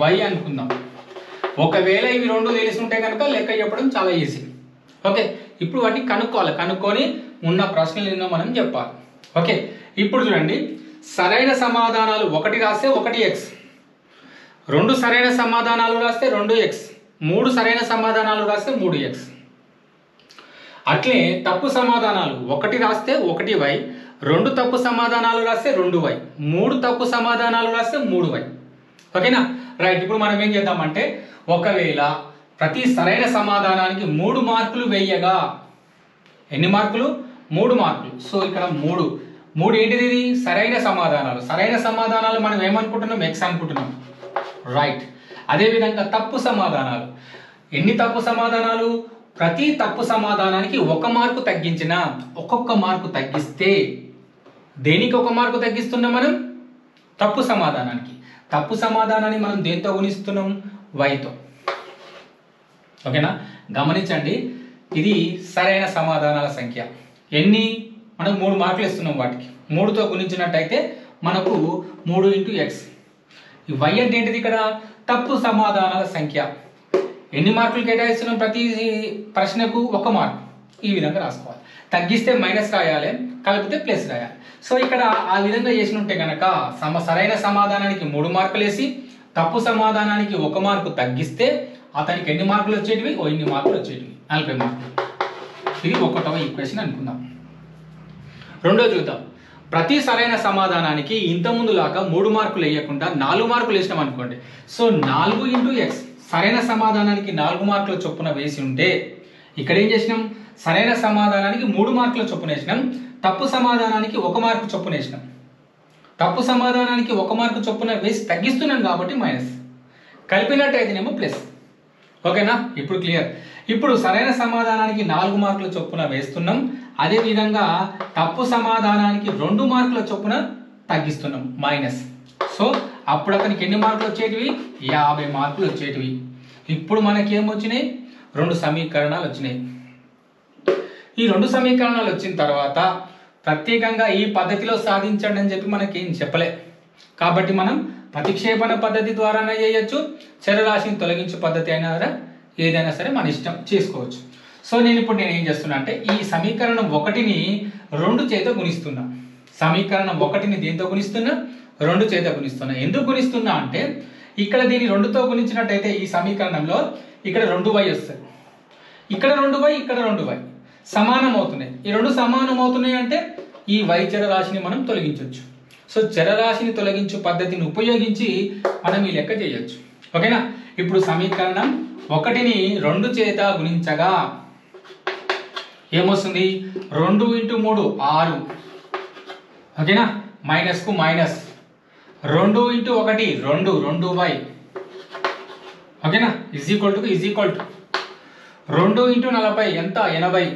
వై అనుకుందాం. ఒకవేళ ఇవి రెండు తెలిసి ఉంటే కనుక లెక్క చెప్పడం చాలా ఈజీ. ఓకే, ఇప్పుడు వాటిని కనుక్కొని ఉన్న ప్రశ్నలు ఎన్నో మనం చెప్పాలి. ఓకే, ఇప్పుడు చూడండి, సరైన సమాధానాలు 1 రాస్తే 1x, 2 సరైన సమాధానాలు రాస్తే 2x, 3 సరైన సమాధానాలు రాస్తే 3x. అట్లే తప్పు సమాధానాలు 1 రాస్తే 1y, 2 తప్పు సమాధానాలు రాస్తే 2y, 3 తప్పు సమాధానాలు రాస్తే 3y. ఓకేనా, రైట్. ఇప్పుడు మనం ఏం చేద్దామంటే ఒకవేళ ప్రతి సరైన సమాధానానికి 3 మార్కులు వేయగా, ఎన్ని మార్కులు 3 మార్కులు. సో ఇక్కడ 3 ఏంటిది, ఇది సరైన సమాధానాలు. సరైన సమాధానాలు మనం ఏమనుకుంటున్నాం ఎక్స్ అనుకుంటున్నాం, రైట్. అదేవిధంగా తప్పు సమాధానాలు, ఎన్ని తప్పు సమాధానాలు, ప్రతి తప్పు సమాధానానికి 1 మార్కు తగ్గించిన, ఒక్కొక్క మార్కు తగ్గిస్తే దేనికి 1 మార్కు తగ్గిస్తున్నాం మనం, తప్పు సమాధానానికి. తప్పు సమాధానాన్ని మనం దేంతో గుణిస్తున్నాం, వైతో. ఓకేనా, గమనించండి, ఇది సరైన సమాధానాల సంఖ్య. ఎన్ని, మనం 3 మార్కులు ఇస్తున్నాం, వాటికి 3తో గుణించినట్టయితే మనకు 3 × x. ఈ y అంటే ఏంటిది, ఇక్కడ తప్పు సమాధానాల సంఖ్య. ఎన్ని మార్కులు కేటాయిస్తున్నాం, ప్రతి ప్రశ్నకు 1 మార్కు. ఈ విధంగా రాసుకోవాలి. తగ్గిస్తే మైనస్ రాయాలి, కలిపితే ప్లస్ రాయాలి. సో ఇక్కడ ఆ విధంగా చేసినట్టే కనుక సరైన సమాధానానికి 3 మార్కులు వేసి తప్పు సమాధానానికి 1 మార్కు తగ్గిస్తే అతనికి ఎన్ని మార్కులు వచ్చేటివి, ఇన్ని మార్కులు వచ్చేటివి, 40 మార్కులు. ఇది 1వ ఈక్వేషన్ అనుకుందాం. రెండో చూద్దాం. ప్రతి సరైన సమాధానానికి ఇంతకుముందు లాగా 3 మార్కులు వేయకుండా 4 మార్కులు వేసినాం అనుకోండి. సో 4 × x, సరైన సమాధానానికి 4 మార్కుల చొప్పున వేసి ఉంటే ఇక్కడ ఏం చేసినాం, సరైన సమాధానానికి 3 మార్కుల చొప్పున వేసినాం, తప్పు సమాధానానికి 1 మార్కు చొప్పున వేసినాం. తప్పు సమాధానానికి 1 మార్కు చొప్పున వేసి తగ్గిస్తున్నాం కాబట్టి మైనస్, కలిపినట్టయితేనేమో ప్లస్. ఓకేనా, ఇప్పుడు క్లియర్. ఇప్పుడు సరైన సమాధానానికి 4 మార్కుల చొప్పున వేస్తున్నాం, అదేవిధంగా తప్పు సమాధానానికి 2 మార్కుల చొప్పున తగ్గిస్తున్నాం, మైనస్. సో అప్పుడు అతనికి ఎన్ని మార్కులు వచ్చేటివి, 50 మార్కులు వచ్చేటివి. ఇప్పుడు మనకి ఏమొచ్చినాయి, 2 సమీకరణాలు వచ్చినాయి. ఈ 2 సమీకరణాలు వచ్చిన తర్వాత ప్రత్యేకంగా ఈ పద్ధతిలో సాధించండి అని చెప్పి మనకి ఏం చెప్పలే, కాబట్టి మనం ప్రతిక్షేపణ పద్ధతి ద్వారానే చేయొచ్చు, చరరాశిని తొలగించే పద్ధతి అయినా ఏదైనా సరే మన ఇష్టం చేసుకోవచ్చు. సో ఇప్పుడు నేను ఏం చేస్తున్నా అంటే ఈ సమీకరణం 1ని 2 చేత గుణిస్తున్నా. సమీకరణం 1ని దేంతో గుణిస్తున్నా, 2 చేత గుణిస్తున్నా. ఎందుకు గుణిస్తున్నా అంటే ఇక్కడ దీన్ని 2తో గుణించినట్టయితే ఈ సమీకరణంలో ఇక్కడ 2y వస్తుంది, ఇక్కడ 2y, ఇక్కడ 2y సమానం అవుతున్నాయి. ఈ 2 సమానం అవుతున్నాయి అంటే ఈ y చరరాశిని మనం తొలగించవచ్చు. సో చరరాశిని తొలగించు పద్ధతిని ఉపయోగించి మనం ఈ లెక్క చేయొచ్చు. ఓకేనా, ఇప్పుడు సమీకరణం 1ని 2 చేత గుణించగా ఏమొస్తుంది, 2 × 3 6. ఓకేనా, మైనస్కు మైనస్, 2 × 1 2y. ఓకేనా, ఈజ్ ఈక్వల్ టు 2 × 40 ఎంత, 80.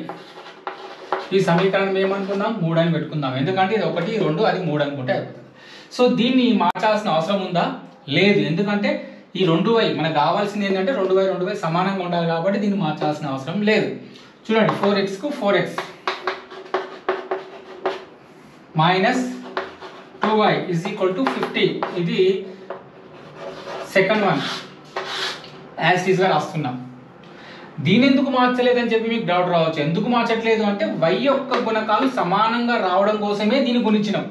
ఈ సమీకరణం ఏమనుకుందాం, 3 అని పెట్టుకుందాం, ఎందుకంటే ఇది 1, 2 అది 3 అనుకుంటే అయిపోతుంది. సో దీన్ని మార్చాల్సిన అవసరం ఉందా, లేదు. ఎందుకంటే ఈ 2y మనకు కావాల్సింది ఏంటంటే 2y సమానంగా ఉండాలి కాబట్టి దీన్ని మార్చాల్సిన అవసరం లేదు. చూడండి, 4x కు 4x minus 2y is equal to 50. ఇది second one as it is గా రాస్తున్నాం. దీని ఎందుకు మార్చలేదని చెప్పి మీకు డౌట్ రావచ్చు. ఎందుకు మార్చట్లేదు అంటే y యొక్క గుణకాలు సమానంగా రావడం కోసమే దీన్ని గుణించినాం.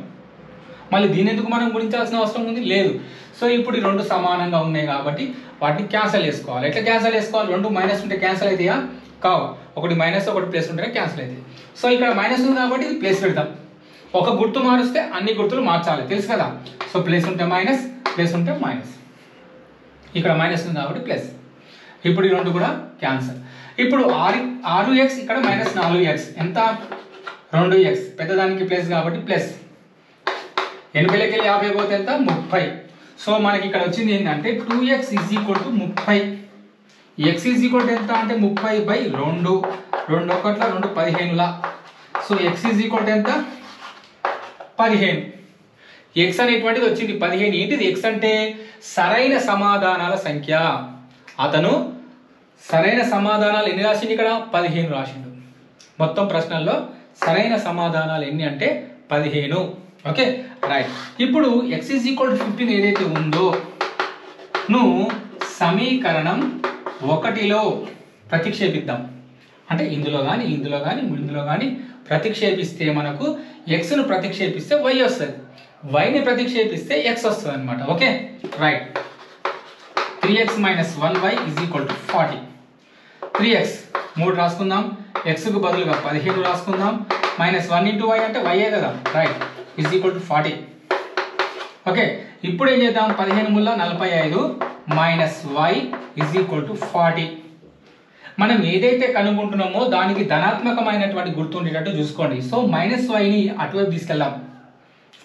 మళ్ళీ దీని ఎందుకు మనం గుణించాల్సిన అవసరం ఉంది, లేదు. సో ఇప్పుడు ఈ 2 సమానంగా ఉన్నాయి కాబట్టి వాటిని క్యాన్సిల్ చేసుకోవాలి. ఎట్లా క్యాన్సిల్ చేసుకోవాలి, 2 మైనస్ ఉంటే క్యాన్సిల్ అవుతాయా, కావు. 1 మైనస్ 1 ప్లస్ ఉంటేనే క్యాన్సిల్ అవుతాయి. సో ఇక్కడ మైనస్ ఉంది కాబట్టి ఇది ప్లస్ పెడతాం. ఒక గుర్తు మారుస్తే అన్ని గుర్తులు మార్చాలి, తెలుసు కదా. సో ప్లస్ ఉంటే మైనస్, ప్లస్ ఉంటే మైనస్. ఇక్కడ మైనస్ ఉంది కాబట్టి ప్లస్. ఇప్పుడు ఈ 2 కూడా క్యాన్సిల్. ఇప్పుడు 6x ఇక్కడ మైనస్ 4x ఎంత, 2x. పెద్దదానికి ప్లస్ కాబట్టి ప్లస్. 80లోకి వెళ్ళి 50 పోతే ఎంత, 30. సో మనకి ఇక్కడ వచ్చింది ఏంటంటే 2x is equal to 30. X is equal to ఎంత అంటే 30/2, 2 1 2 15లా. So x is equal to ఎంత 15. ఎక్స్ అనేటువంటిది వచ్చింది 15. ఏంటిది ఎక్స్ అంటే సరైన సమాధానాల సంఖ్య. అతను సరైన సమాధానాలు ఎన్ని రాసిండు ఇక్కడ 15 రాసిండు. మొత్తం ప్రశ్నల్లో సరైన సమాధానాలు ఎన్ని అంటే 15. Okay right. ఇప్పుడు ఎక్స్ ఈజ్ ఈక్వల్ టు 15 ఏదైతే ఉందో నువ్వు సమీకరణం 1లో ప్రతిక్షేపిద్దాం. అంటే ఇందులో కానీ ఇందులో కానీ ప్రతిక్షేపిస్తే మనకు ఎక్స్ను ప్రతిక్షేపిస్తే వై వస్తుంది, వైని ప్రతిక్షేపిస్తే ఎక్స్ వస్తుంది అనమాట. Okay right. 3x - 1y = 40. 3x 3 రాసుకుందాం, ఎక్స్కు బదులుగా 15 రాసుకుందాం, -1 × y అంటే y కదా, రైట్, = 40. ఓకే ఇప్పుడు ఏం చేద్దాం, 15 ముల్ల 45 - y = 40. మనం ఏదైతే కనుగొంటున్నామో దానికి ధనాత్మకమైనటువంటి గుర్తు ఉండేటట్టు చూసుకోండి. సో -yని అటువైపు తీసుకెళ్దాం.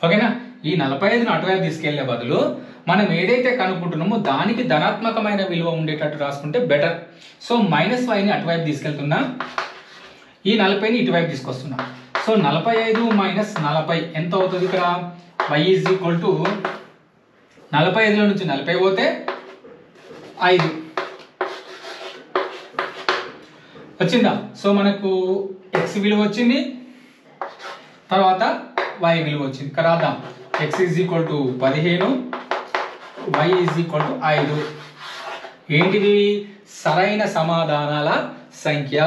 ఓకేనా, ఈ 45ను అటువైపు తీసుకెళ్లే బదులు మనం ఏదైతే కనుక్కుంటున్నామో దానికి ధనాత్మకమైన విలువ ఉండేటట్టు రాసుకుంటే బెటర్. సో -yని అటువైపు తీసుకెళ్తున్నా, ఈ 40ని ఇటువైపు తీసుకొస్తున్నా. సో 45 - 40 ఎంత అవుతుంది ఇక్కడ, y = 45లో నుంచి 40 పోతే 5 వచ్చిందా. సో మనకు x విలువ వచ్చింది, తర్వాత y విలువ వచ్చింది. ఇక్కడ రాద్దాం, x = 15, y = 5. ఏంటిది, సరైన సమాధానాల సంఖ్య,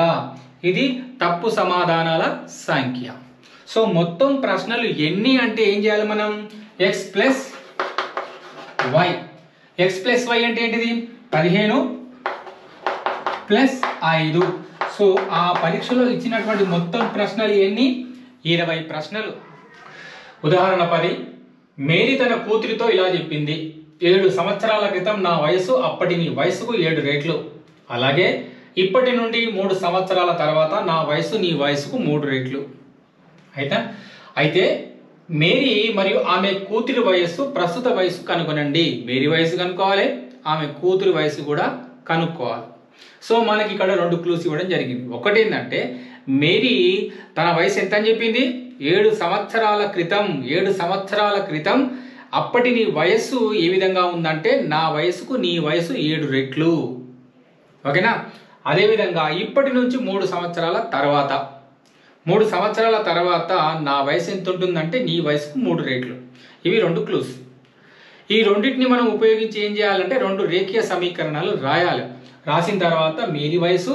ఇది తప్పు సమాధానాల సంఖ్య. సో మొత్తం ప్రశ్నలు ఎన్ని అంటే ఏం చేయాలి మనం, x + y. x + y అంటే ఏంటిది, 15 + 5. సో ఆ పరీక్షలో ఇచ్చినటువంటి మొత్తం ప్రశ్నలు ఎన్ని, 20 ప్రశ్నలు. ఉదాహరణ 10, మేరీ తన కూతురితో ఇలా చెప్పింది, 7 సంవత్సరాల క్రితం నా వయసు అప్పటి నీ వయసుకు 7 రెట్లు, అలాగే ఇప్పటి నుండి 3 సంవత్సరాల తర్వాత నా వయసు నీ వయసుకు 3 రెట్లు. అయితే మేరీ మరియు ఆమె కూతురి వయస్సు ప్రస్తుత వయసు కనుగొనండి. మేరీ వయసు కనుక్కోవాలి, ఆమె కూతురి వయసు కూడా కనుక్కోవాలి. సో మనకి ఇక్కడ 2 క్లూస్ ఇవ్వడం జరిగింది. ఒకటి ఏంటంటే మేరీ తన వయసు ఎంత అని చెప్పింది, 7 సంవత్సరాల క్రితం. 7 సంవత్సరాల క్రితం అప్పటి నీ వయస్సు ఏ విధంగా ఉందంటే నా వయసుకు నీ వయసు 7 రెట్లు. ఓకేనా, అదేవిధంగా ఇప్పటి నుంచి 3 సంవత్సరాల తర్వాత, 3 సంవత్సరాల తర్వాత నా వయసు ఎంత ఉంటుందంటే నీ వయసుకు 3 రెట్లు. ఇవి 2 క్లూస్. ఈ రెండింటిని మనం ఉపయోగించి ఏం చేయాలంటే 2 రేఖీయ సమీకరణాలు రాయాలి. రాసిన తర్వాత మేరీ వయసు,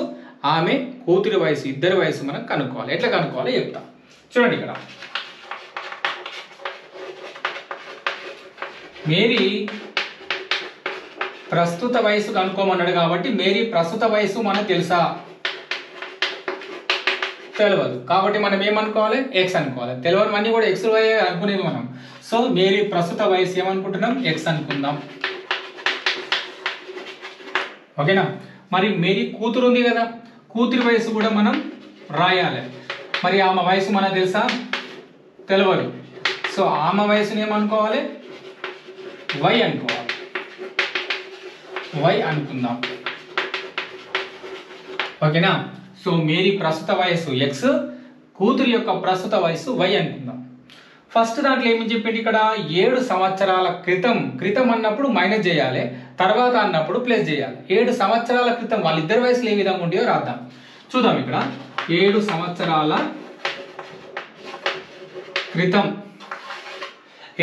ఆమె కూతురి వయసు, ఇద్దరి వయసు మనం కనుక్కోవాలి. ఎట్లా కనుక్కోవాలో చెప్తా చూడండి. ఇక్కడ మేరీ ప్రస్తుత వయసు కనుక్కోమన్నాడు కాబట్టి మేరీ ప్రస్తుత వయసు మనకు తెలుసా, తెలియదు. కాబట్టి మనం ఏమనుకోవాలి, ఎక్స్ అనుకోవాలి. తెలియనివన్నీ కూడా ఎక్స్ వై అనుకునేది మనం. సో మేరీ ప్రస్తుత వయసు ఏమనుకుంటున్నాం, ఎక్స్ అనుకుందాం. ఓకేనా, మరి మేరీ కూతురు ఉంది కదా, కూతురి వయసు కూడా మనం రాయాలి. మరి ఆమె వయసు మనకు తెలుసా, తెలియదు. సో ఆమె వయసుని ఏమనుకోవాలి, వై అనుకోవాలి. వై అనుకుందాం. ఓకేనా, సో మేరీ ప్రస్తుత వయసు ఎక్స్, కూతురి యొక్క ప్రస్తుత వయసు వై అనుకుందాం. ఫస్ట్ దాంట్లో ఏమని చెప్పింది, ఇక్కడ 7 సంవత్సరాల క్రితం. క్రితం అన్నప్పుడు మైనస్ చేయాలి, తర్వాత అన్నప్పుడు ప్లస్ చేయాలి. 7 సంవత్సరాల క్రితం వాళ్ళిద్దరి వయసులు ఏ విధంగా ఉండేవో రాద్దాం. చూద్దాం. ఇక్కడ 7 సంవత్సరాల క్రితం,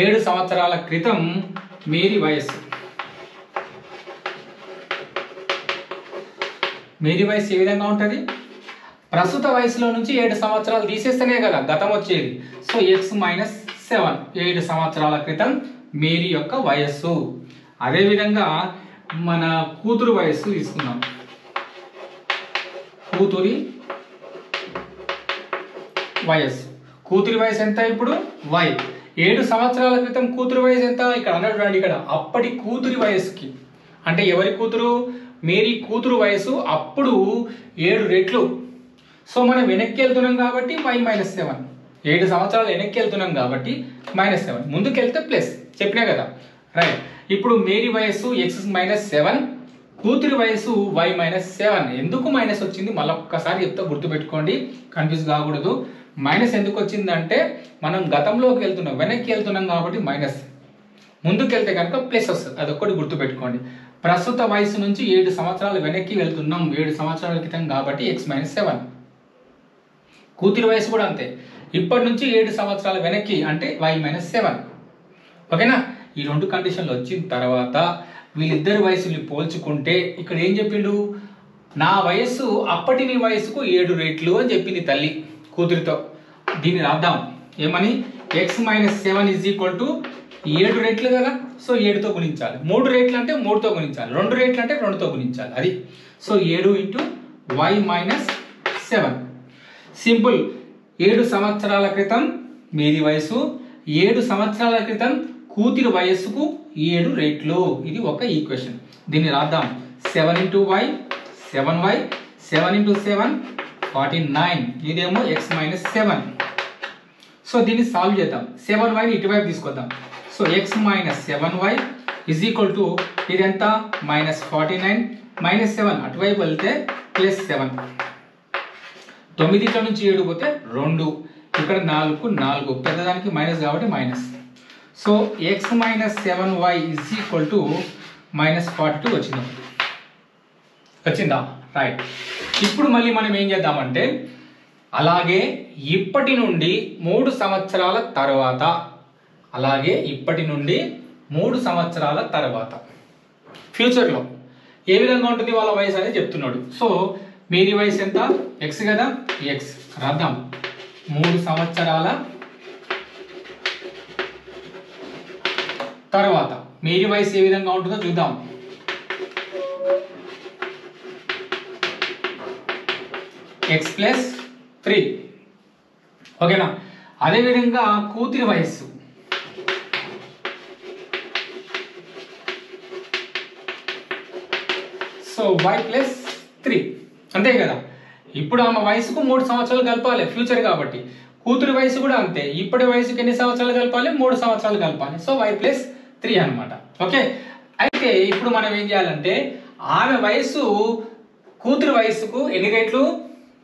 7 సంవత్సరాల క్రితం మేరీ వయస్సు. మేరీ వయసు ఏ విధంగా ఉంటుంది, ప్రస్తుత వయసులో నుంచి 7 సంవత్సరాలు తీసేస్తేనే కదా గతం వచ్చేది. సో x - 7, 7 సంవత్సరాల క్రితం మేరీ యొక్క వయస్సు. అదేవిధంగా మన కూతురు వయస్సు తీసుకుందాం. కూతురి వయస్సు, కూతురి వయసు ఎంత ఇప్పుడు, y. 7 సంవత్సరాల క్రితం కూతురి వయసు ఎంత, ఇక్కడ అన్నటువంటి ఇక్కడ అప్పటి కూతురి వయసుకి, అంటే ఎవరి కూతురు, మేరీ కూతురు వయసు అప్పుడు 7 రెట్లు. సో మనం వెనక్కి వెళ్తున్నాం కాబట్టి y - 7. 7 సంవత్సరాలు వెనక్కి వెళ్తున్నాం కాబట్టి -7, ముందుకు వెళ్తే ప్లస్, చెప్పినా కదా, రైట్. ఇప్పుడు మేరీ వయస్సు x - 7, కూతురి వయసు y మైనస్ 7. ఎందుకు మైనస్ వచ్చింది మళ్ళీ ఒక్కసారి చెప్తా, గుర్తుపెట్టుకోండి, కన్ఫ్యూజ్ కాకూడదు. మైనస్ ఎందుకు వచ్చిందంటే మనం గతంలోకి వెళ్తున్నాం, వెనక్కి వెళ్తున్నాం కాబట్టి మైనస్, ముందుకు వెళ్తే కనుక ప్లస్ వస్తుంది, అదొక్కటి గుర్తుపెట్టుకోండి. ప్రస్తుత వయసు నుంచి 7 సంవత్సరాలు వెనక్కి వెళ్తున్నాం, 7 సంవత్సరాల క్రితం కాబట్టి x మైనస్ 7. కూతురి వయసు కూడా అంతే, ఇప్పటి నుంచి 7 సంవత్సరాలు వెనక్కి అంటే y మైనస్ 7. ఓకేనా? ఈ రెండు కండిషన్లు వచ్చిన తర్వాత వీళ్ళిద్దరి వయసుని పోల్చుకుంటే ఇక్కడ ఏం చెప్పిండు, నా వయస్సు అప్పటి నీ వయసుకు 7 రెట్లు అని చెప్పింది తల్లి కూతురితో. దీన్ని రాద్దాం ఏమని, x minus 7 is equal to 7 రెట్లు కదా, సో 7తో గుణించాలి. 3 రెట్లు అంటే 3తో గుణించాలి, 2 రెట్లు అంటే 2తో గుణించాలి, అది. So 7 into y minus 7. Simple. 7 సంవత్సరాల క్రితం మీది వయసు, 7 సంవత్సరాల క్రితం కూతురి వయస్సుకు 7 రెట్లు. ఇది ఒక ఈక్వేషన్. దీన్ని రాద్దాం. 7 ఇంటూ y 7y, 7 ఇంటూ 7 49. ఇదేమో x మైనస్ 7. సో దీన్ని సాల్వ్ చేద్దాం. 7yని ఇటువైపు తీసుకొద్దాం. So x minus 7y is equal to ఇది ఎంత, మైనస్ 49 మైనస్ 7 అటువైపు వెళ్తే ప్లస్ 7. 9 నుంచి 7 పోతే 2, ఇక్కడ 4 పెద్దదానికి మైనస్ కాబట్టి minus. So x minus 7y is equal to minus 42 వచ్చిందా? రైట్. ఇప్పుడు మళ్ళీ మనం ఏం చేద్దామంటే, అలాగే ఇప్పటి నుండి 3 సంవత్సరాల తర్వాత, అలాగే ఇప్పటి నుండి 3 సంవత్సరాల తర్వాత ఫ్యూచర్లో ఏ విధంగా ఉంటుంది వాళ్ళ వయసు అనేది చెప్తున్నాడు. సో మీది వయసు ఎంత, x కదా, x రాద్దాం. 3 సంవత్సరాల తర్వాత మీది వయసు ఏ విధంగా ఉంటుందో చూద్దాం. x plus 3. ఓకేనా? అదేవిధంగా కూతురి వయస్సు సో y ప్లస్ 3, అంతే కదా. ఇప్పుడు ఆమె వయసుకు 3 సంవత్సరాలు కలపాలి, ఫ్యూచర్ కాబట్టి. కూతురి వయసు కూడా అంతే, ఇప్పటి వయసుకి ఎన్ని సంవత్సరాలు కలపాలి, 3 సంవత్సరాలు కలపాలి. సో y ప్లస్ 3 అనమాట. ఓకే. అయితే ఇప్పుడు మనం ఏం చేయాలంటే, ఆమె వయసు కూతురి వయసుకు ఎన్ని రెట్లు,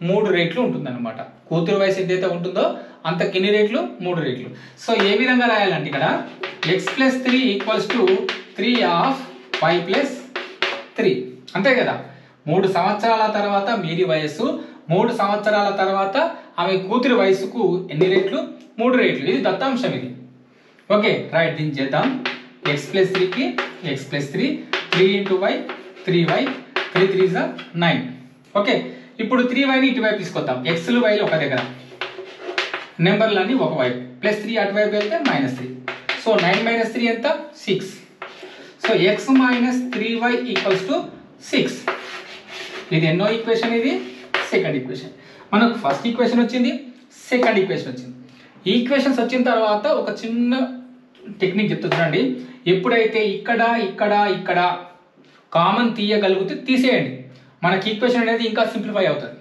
3 రెట్లు ఉంటుందన్నమాట. కూతురి వయసు ఎంతైతే ఉంటుందో అంతకు ఎన్ని రెట్లు, 3 రెట్లు. సో ఏ విధంగా రాయాలంటే ఇక్కడ x plus 3 equals to 3 of y plus 3, అంతే కదా. 3 సంవత్సరాల తర్వాత మీది వయస్సు, 3 సంవత్సరాల తర్వాత ఆమె కూతురి వయసుకు ఎన్ని రెట్లు, 3 రెట్లు. ఇది దత్తాంశం ఇది. Okay right. దీన్ని చేద్దాం. x ప్లస్ 3కి x plus 3, 3 into y 3y, 3 3 is 9. Okay. ఇప్పుడు 3yని ఇటువైపు తీసుకొద్దాం. xలు yలు ఒక దగ్గర, నెంబర్లన్నీ ఒకవైపు, ప్లస్ 3 అటువైపు వెళ్తే మైనస్ 3. సో 9 మైనస్ 3 ఎంత, 6. So x minus 3y equals to 6. ఇది ఎన్నో ఈక్వేషన్, ఇది సెకండ్ ఈక్వేషన్. మనకు ఫస్ట్ ఈక్వేషన్ వచ్చింది, సెకండ్ ఈక్వేషన్ వచ్చింది. ఈక్వేషన్స్ వచ్చిన తర్వాత ఒక చిన్న టెక్నిక్ చెప్తా చూడండి. ఎప్పుడైతే ఇక్కడ ఇక్కడ ఇక్కడ కామన్ తీయగలిగితే తీసేయండి, మనకి ఈక్వేషన్ అనేది ఇంకా సింప్లిఫై అవుతుంది.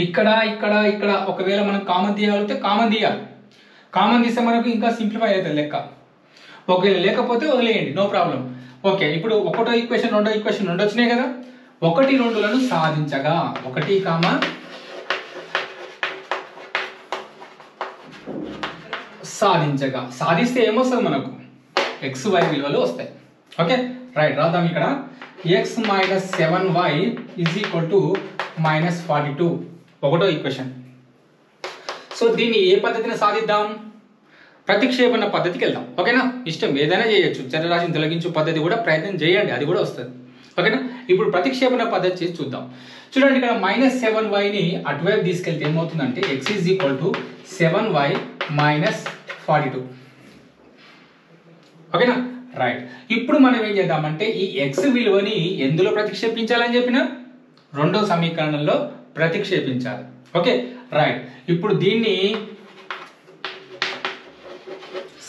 ఇక్కడ ఇక్కడ ఇక్కడ ఒకవేళ మనం కామన్ తీయగలిగితే కామన్ తీయాలి, కామన్ తీస్తే మనకు ఇంకా సింప్లిఫై అవుతుంది లెక్క. ఒకవేళ లేకపోతే వదిలేయండి, నో ప్రాబ్లం. ఓకే. ఇప్పుడు ఒకటో ఈక్వేషన్, రెండో ఈక్వేషన్ రెండు వచ్చినాయి కదా. 1 2లను సాధించగా, 1, సాధించగా, సాధిస్తే ఏమొస్తుంది మనకు, x y విలువలు వస్తాయి. Okay right. రాద్దాం ఇక్కడ x minus 7y is equal to minus 42, ఒకటో ఈక్వేషన్. సో దీన్ని ఏ పద్ధతిని సాధిద్దాం, ప్రతిక్షేపణ పద్ధతికి వెళ్దాం. ఓకేనా? ఇష్టం ఏదైనా చేయొచ్చు, చరరాశిని తొలగించు పద్ధతి కూడా ప్రయత్నం చేయండి, అది కూడా వస్తుంది. ఓకేనా? ఇప్పుడు ప్రతిక్షేపణ పద్ధతి చేసి చూద్దాం. చూడండి, ఇక్కడ మైనస్ 7yని అటువైపు తీసుకెళ్తే ఏమవుతుందంటే x is equal to 7y minus 42. ఓకేనా? రైట్. ఇప్పుడు మనం ఏం చేద్దామంటే ఈ x విలువని ఎందులో ప్రతిక్షేపించాలని చెప్పిన, రెండో సమీకరణంలో ప్రతిక్షేపించాలి. Okay right. ఇప్పుడు దీన్ని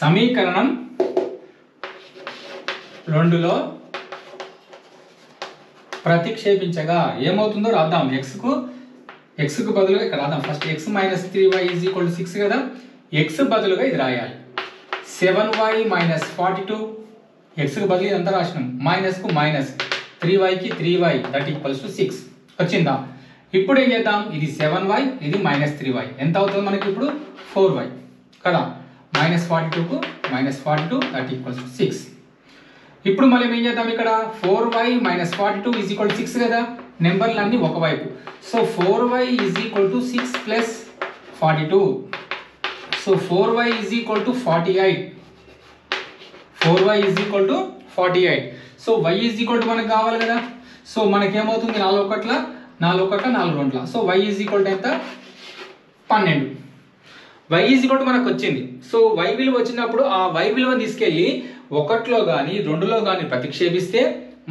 సమీకరణం 2లో ప్రతిక్షేపించగా ఏమవుతుందో రాద్దాం. x కు బదులుగా ఇక్కడ రాద్దాం. First x minus 3y is equal to 6 కదా. x బదులుగా ఇది రాయాలి. 7y మైనస్ 42, x కు బదులు ఇదంతా రాసినాం, మైనస్ కు మైనస్ 3yకి 3y దట్ ఈక్వల్స్ టు 6 వచ్చిందా? ఇప్పుడు ఏం చేద్దాం, ఇది 7y ఇది -3y ఎంత అవుతుంది మనకి ఇప్పుడు 4y కదా, -42కు -42 దట్ ఈక్వల్స్ టు 6. ఇప్పుడు మళ్ళీ ఏం చేద్దాం, ఇక్కడ 4y - 42 ఈజ్ ఈక్వల్ 6 కదా, నెంబర్లు అన్నీ ఒకవైపు. So 4y is equal to 6 plus 42. So 4y is equal to 48. 4y is equal to 48. So y is equal to మనకు కావాలి కదా. సో మనకేమవుతుంది 4 1 4 1 4 2. So y is equal to ఎంత 12. y ఈజ్ ఈక్వల్ టు మనకు వచ్చింది. సో y విలువ వచ్చినప్పుడు ఆ y విలువను తీసుకెళ్ళి 1లో కానీ 2లో కానీ ప్రతిక్షేపిస్తే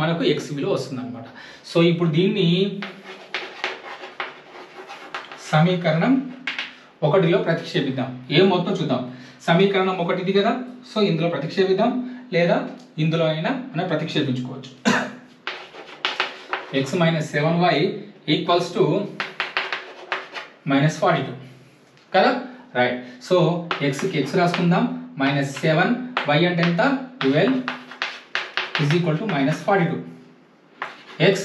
మనకు x విలువ వస్తుంది అనమాట. సో ఇప్పుడు దీన్ని సమీకరణం 1లో ప్రతిక్షేపిద్దాం. ఏం మొత్తం చూద్దాం. సమీకరణం 1 ఇది కదా, సో ఇందులో ప్రతిక్షేపిద్దాం లేదా ఇందులో అయినా మనం ప్రతిక్షేపించుకోవచ్చు. x - 7y ఈక్వల్స్ టు -42 కదా, రైట్. సో xకి x రాసుకుందాం, -7 y అంటే ఎంత 12 ఈజ్ ఈక్వల్ టు -42. x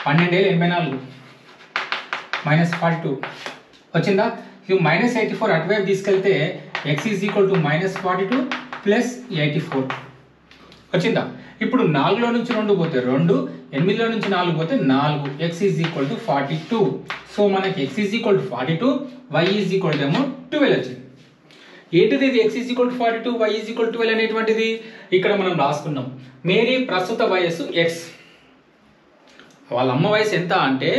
12 -42 వచ్చిందా. ఇవి -84 అటువైపు తీసుకెళ్తే x is equal to -42 plus 84 వచ్చిందా. ఇప్పుడు 4లో నుంచి 2 పోతే 2, 8లో నుంచి 4 పోతే 4, x is equal to 42. So మనకి x is equal to 42, y is equal to ఏమో 12 వచ్చింది. ఏంటిది ఇది x is equal to 42, y is equal to 12 అనేటువంటిది ఇక్కడ మనం రాసుకున్నాం. మేరీ ప్రస్తుత వయస్సు x, వాళ్ళ అమ్మ వయసు ఎంత అంటే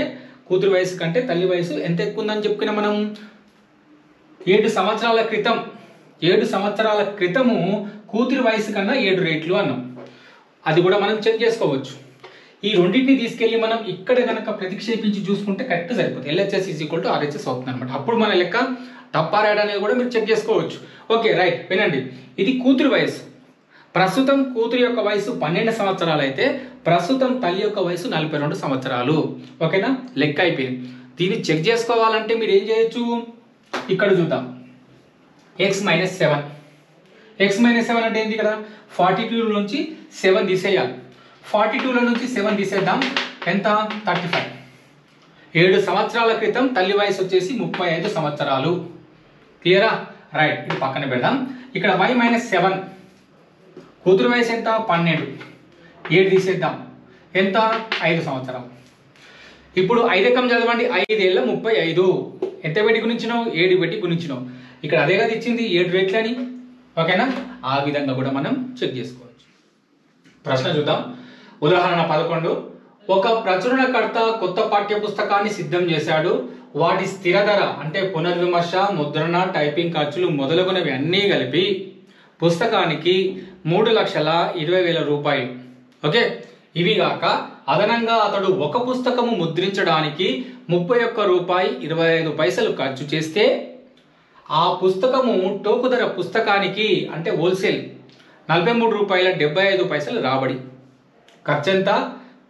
కూతురు వయసు కంటే తల్లి వయసు ఎంత ఎక్కువ ఉందని చెప్పుకున్నాం మనం. 7 సంవత్సరాల క్రితము కూతురి వయసు కన్నా 7 రెట్లు అన్నాం. అది కూడా మనం చెక్ చేసుకోవచ్చు. ఈ రెండింటిని తీసుకెళ్ళి మనం ఇక్కడ కనుక ప్రతిక్షేపించి చూసుకుంటే కరెక్ట్ సరిపోతుంది. LHS is equal to RHS అవుతుంది అనమాట. అప్పుడు మన లెక్క తప్పా రైట్ అనేది కూడా మీరు చెక్ చేసుకోవచ్చు. ఓకే రైట్, వినండి. ఇది కూతురి వయసు. ప్రస్తుతం కూతురి యొక్క వయసు 12 సంవత్సరాలు అయితే ప్రస్తుతం తల్లి యొక్క వయసు 42 సంవత్సరాలు. ఓకేనా, లెక్క అయిపోయింది. దీన్ని చెక్ చేసుకోవాలంటే మీరు ఏం చేయొచ్చు, ఇక్కడ చూద్దాం. x - 7 అంటే ఏంటి కదా, 42 నుంచి 7 తీసేయాలి. 42లో నుంచి 7 తీసేద్దాం, ఎంత 35. 7 సంవత్సరాల క్రితం తల్లి వయసు వచ్చేసి 35 సంవత్సరాలు. క్లియరా, రైట్. ఇది పక్కన పెడదాం. ఇక్కడ y - 7 కూతురు వయసు ఎంత 12, 7 తీసేద్దాం, ఎంత 5 సంవత్సరాలు. ఇప్పుడు 5 ఎక్కం చదవండి, 5 ఏళ్ళ 35. ఎంత పెట్టి గుణించినావు, 7 పెట్టి గుణించినావు. ఇక్కడ అదే కదా ఇచ్చింది 7 రెట్లని. ఓకేనా, ఆ విధంగా కూడా మనం చెక్ చేసుకోవచ్చు. ప్రశ్న చూద్దాం. ఉదాహరణ 11. ఒక ప్రచురణకర్త కొత్త పాఠ్య పుస్తకాన్ని సిద్ధం చేశాడు. వాటి స్థిర ధర అంటే పునర్విమర్శ, ముద్రణ, టైపింగ్ ఖర్చులు మొదలగునవి అన్నీ కలిపి పుస్తకానికి 3,20,000 రూపాయలు. ఓకే, ఇవి కాక అదనంగా అతడు ఒక పుస్తకము ముద్రించడానికి 31 రూపాయి 25 పైసలు ఖర్చు చేస్తే ఆ పుస్తకము టోకు ధర పుస్తకానికి అంటే హోల్సేల్ 43 రూపాయల 75 పైసలు రాబడి. ఖర్చు ఎంత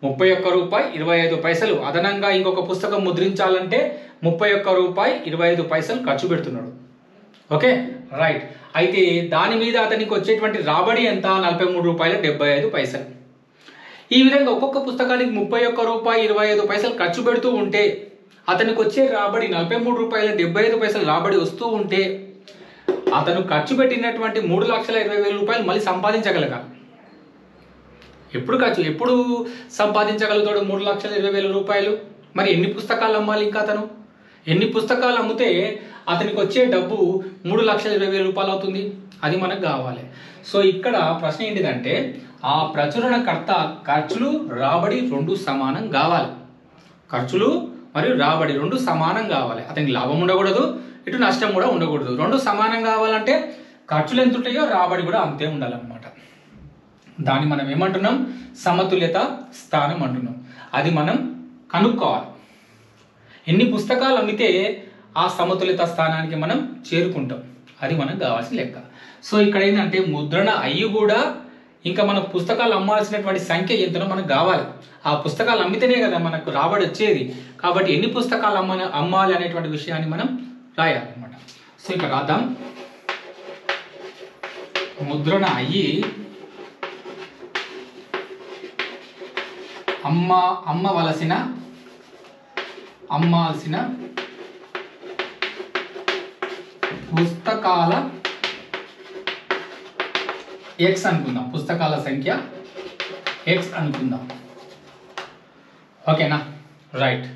31 రూపాయి 25 పైసలు. అదనంగా ఇంకొక పుస్తకం ముద్రించాలంటే 31 రూపాయి 25 పైసలు ఖర్చు పెడుతున్నాడు. Okay right. అయితే దాని మీద అతనికి వచ్చేటువంటి రాబడి ఎంత 43 రూపాయల 75 పైసలు. ఈ విధంగా ఒక్కొక్క పుస్తకానికి 31 రూపాయి 25 పైసలు ఖర్చు పెడుతూ ఉంటే అతనికి వచ్చే రాబడి 43 రూపాయల 75 పైసలు రాబడి వస్తూ ఉంటే అతను ఖర్చు పెట్టినటువంటి 3,20,000 రూపాయలు మళ్ళీ సంపాదించగలగాలి. ఎప్పుడు సంపాదించగలుగుతాడు 3,20,000 రూపాయలు? మరి ఎన్ని పుస్తకాలు అమ్మాలి? ఇంకా అతను ఎన్ని పుస్తకాలు అమ్మితే అతనికి వచ్చే డబ్బు 3,20,000 రూపాయలు అవుతుంది? అది మనకు కావాలి. సో ఇక్కడ ప్రశ్న ఏంటిదంటే ఆ ప్రచురణకర్త ఖర్చులు రాబడి రెండు సమానం కావాలి. ఖర్చులు మరియు రాబడి రెండు సమానం కావాలి. అతనికి లాభం ఉండకూడదు, ఇటు నష్టం కూడా ఉండకూడదు. రెండు సమానం కావాలంటే ఖర్చులు ఎంత ఉంటాయో రాబడి కూడా అంతే ఉండాలన్నమాట. దాన్ని మనం ఏమంటున్నాం? సమతుల్యత స్థానం అంటున్నాం. అది మనం కనుక్కోవాలి. ఎన్ని పుస్తకాలు అమ్మితే ఆ సమతుల్యత స్థానానికి మనం చేరుకుంటాం, అది మనకు కావాల్సిన లెక్క. సో ఇక్కడ ఏంటంటే ముద్రణ అయ్యి కూడా ఇంకా మన పుస్తకాలు అమ్మాల్సినటువంటి సంఖ్య ఎంతనో మనకు కావాలి. ఆ పుస్తకాలు అమ్మితేనే కదా మనకు రాబడి వచ్చేది. కాబట్టి ఎన్ని పుస్తకాలు అమ్మాలి అనేటువంటి విషయాన్ని మనం రాయాలన్నమాట. సో ఇక్కడ రాద్దాం. ముద్రణ అయ్యి అమ్మాల్సిన పుస్తకాల ఎక్స్ అనుకుందాం, పుస్తకాల సంఖ్య ఎక్స్ అనుకుందాం. ఓకేనా, రైట్.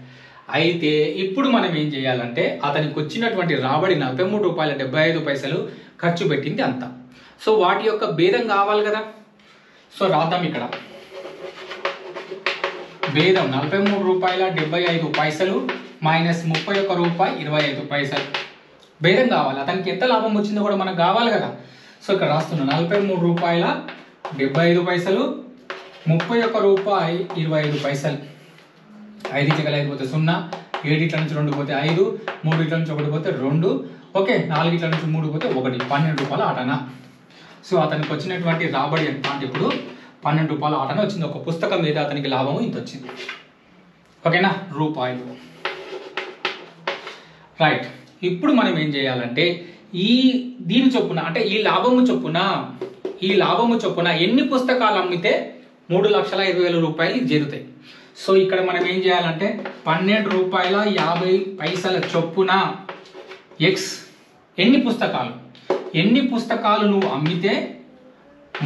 అయితే ఇప్పుడు మనం ఏం చేయాలంటే అతనికి వచ్చినటువంటి రాబడి ₹43.75 ఖర్చు పెట్టింది అంత. సో వాటి యొక్క భేదం కావాలి కదా. సో రాద్దాం ఇక్కడ. భేదం ₹43.75 మైనస్ ₹31.25. భేదం కావాలి. అతనికి ఎంత లాభం వచ్చిందో కూడా మనకు కావాలి కదా. సో ఇక్కడ రాస్తున్నా ₹43.75 ₹31.25. 5 ఇట్లా 5 పోతే 0, 7 ఇట్ల నుంచి 2 పోతే 5, 3 ఇట్ల నుంచి 1 పోతే 2, ఓకే, 4 ఇట్ల నుంచి 3 పోతే 1, ₹12 ఆటనా. సో అతనికి వచ్చినటువంటి రాబడి ఎంత అంటే ఇప్పుడు ₹12 ఆటన వచ్చింది. ఒక పుస్తకం మీద అతనికి లాభం ఇంత వచ్చింది. ఓకేనా, రూపాయలు. రైట్. ఇప్పుడు మనం ఏం చేయాలంటే దీని చొప్పున అంటే ఈ లాభము చొప్పున ఎన్ని పుస్తకాలు అమ్మితే ₹3,20,000 చేరుతాయి. సో ఇక్కడ మనం ఏం చేయాలంటే ₹12.50 చొప్పున ఎక్స్ ఎన్ని పుస్తకాలు నువ్వు అమ్మితే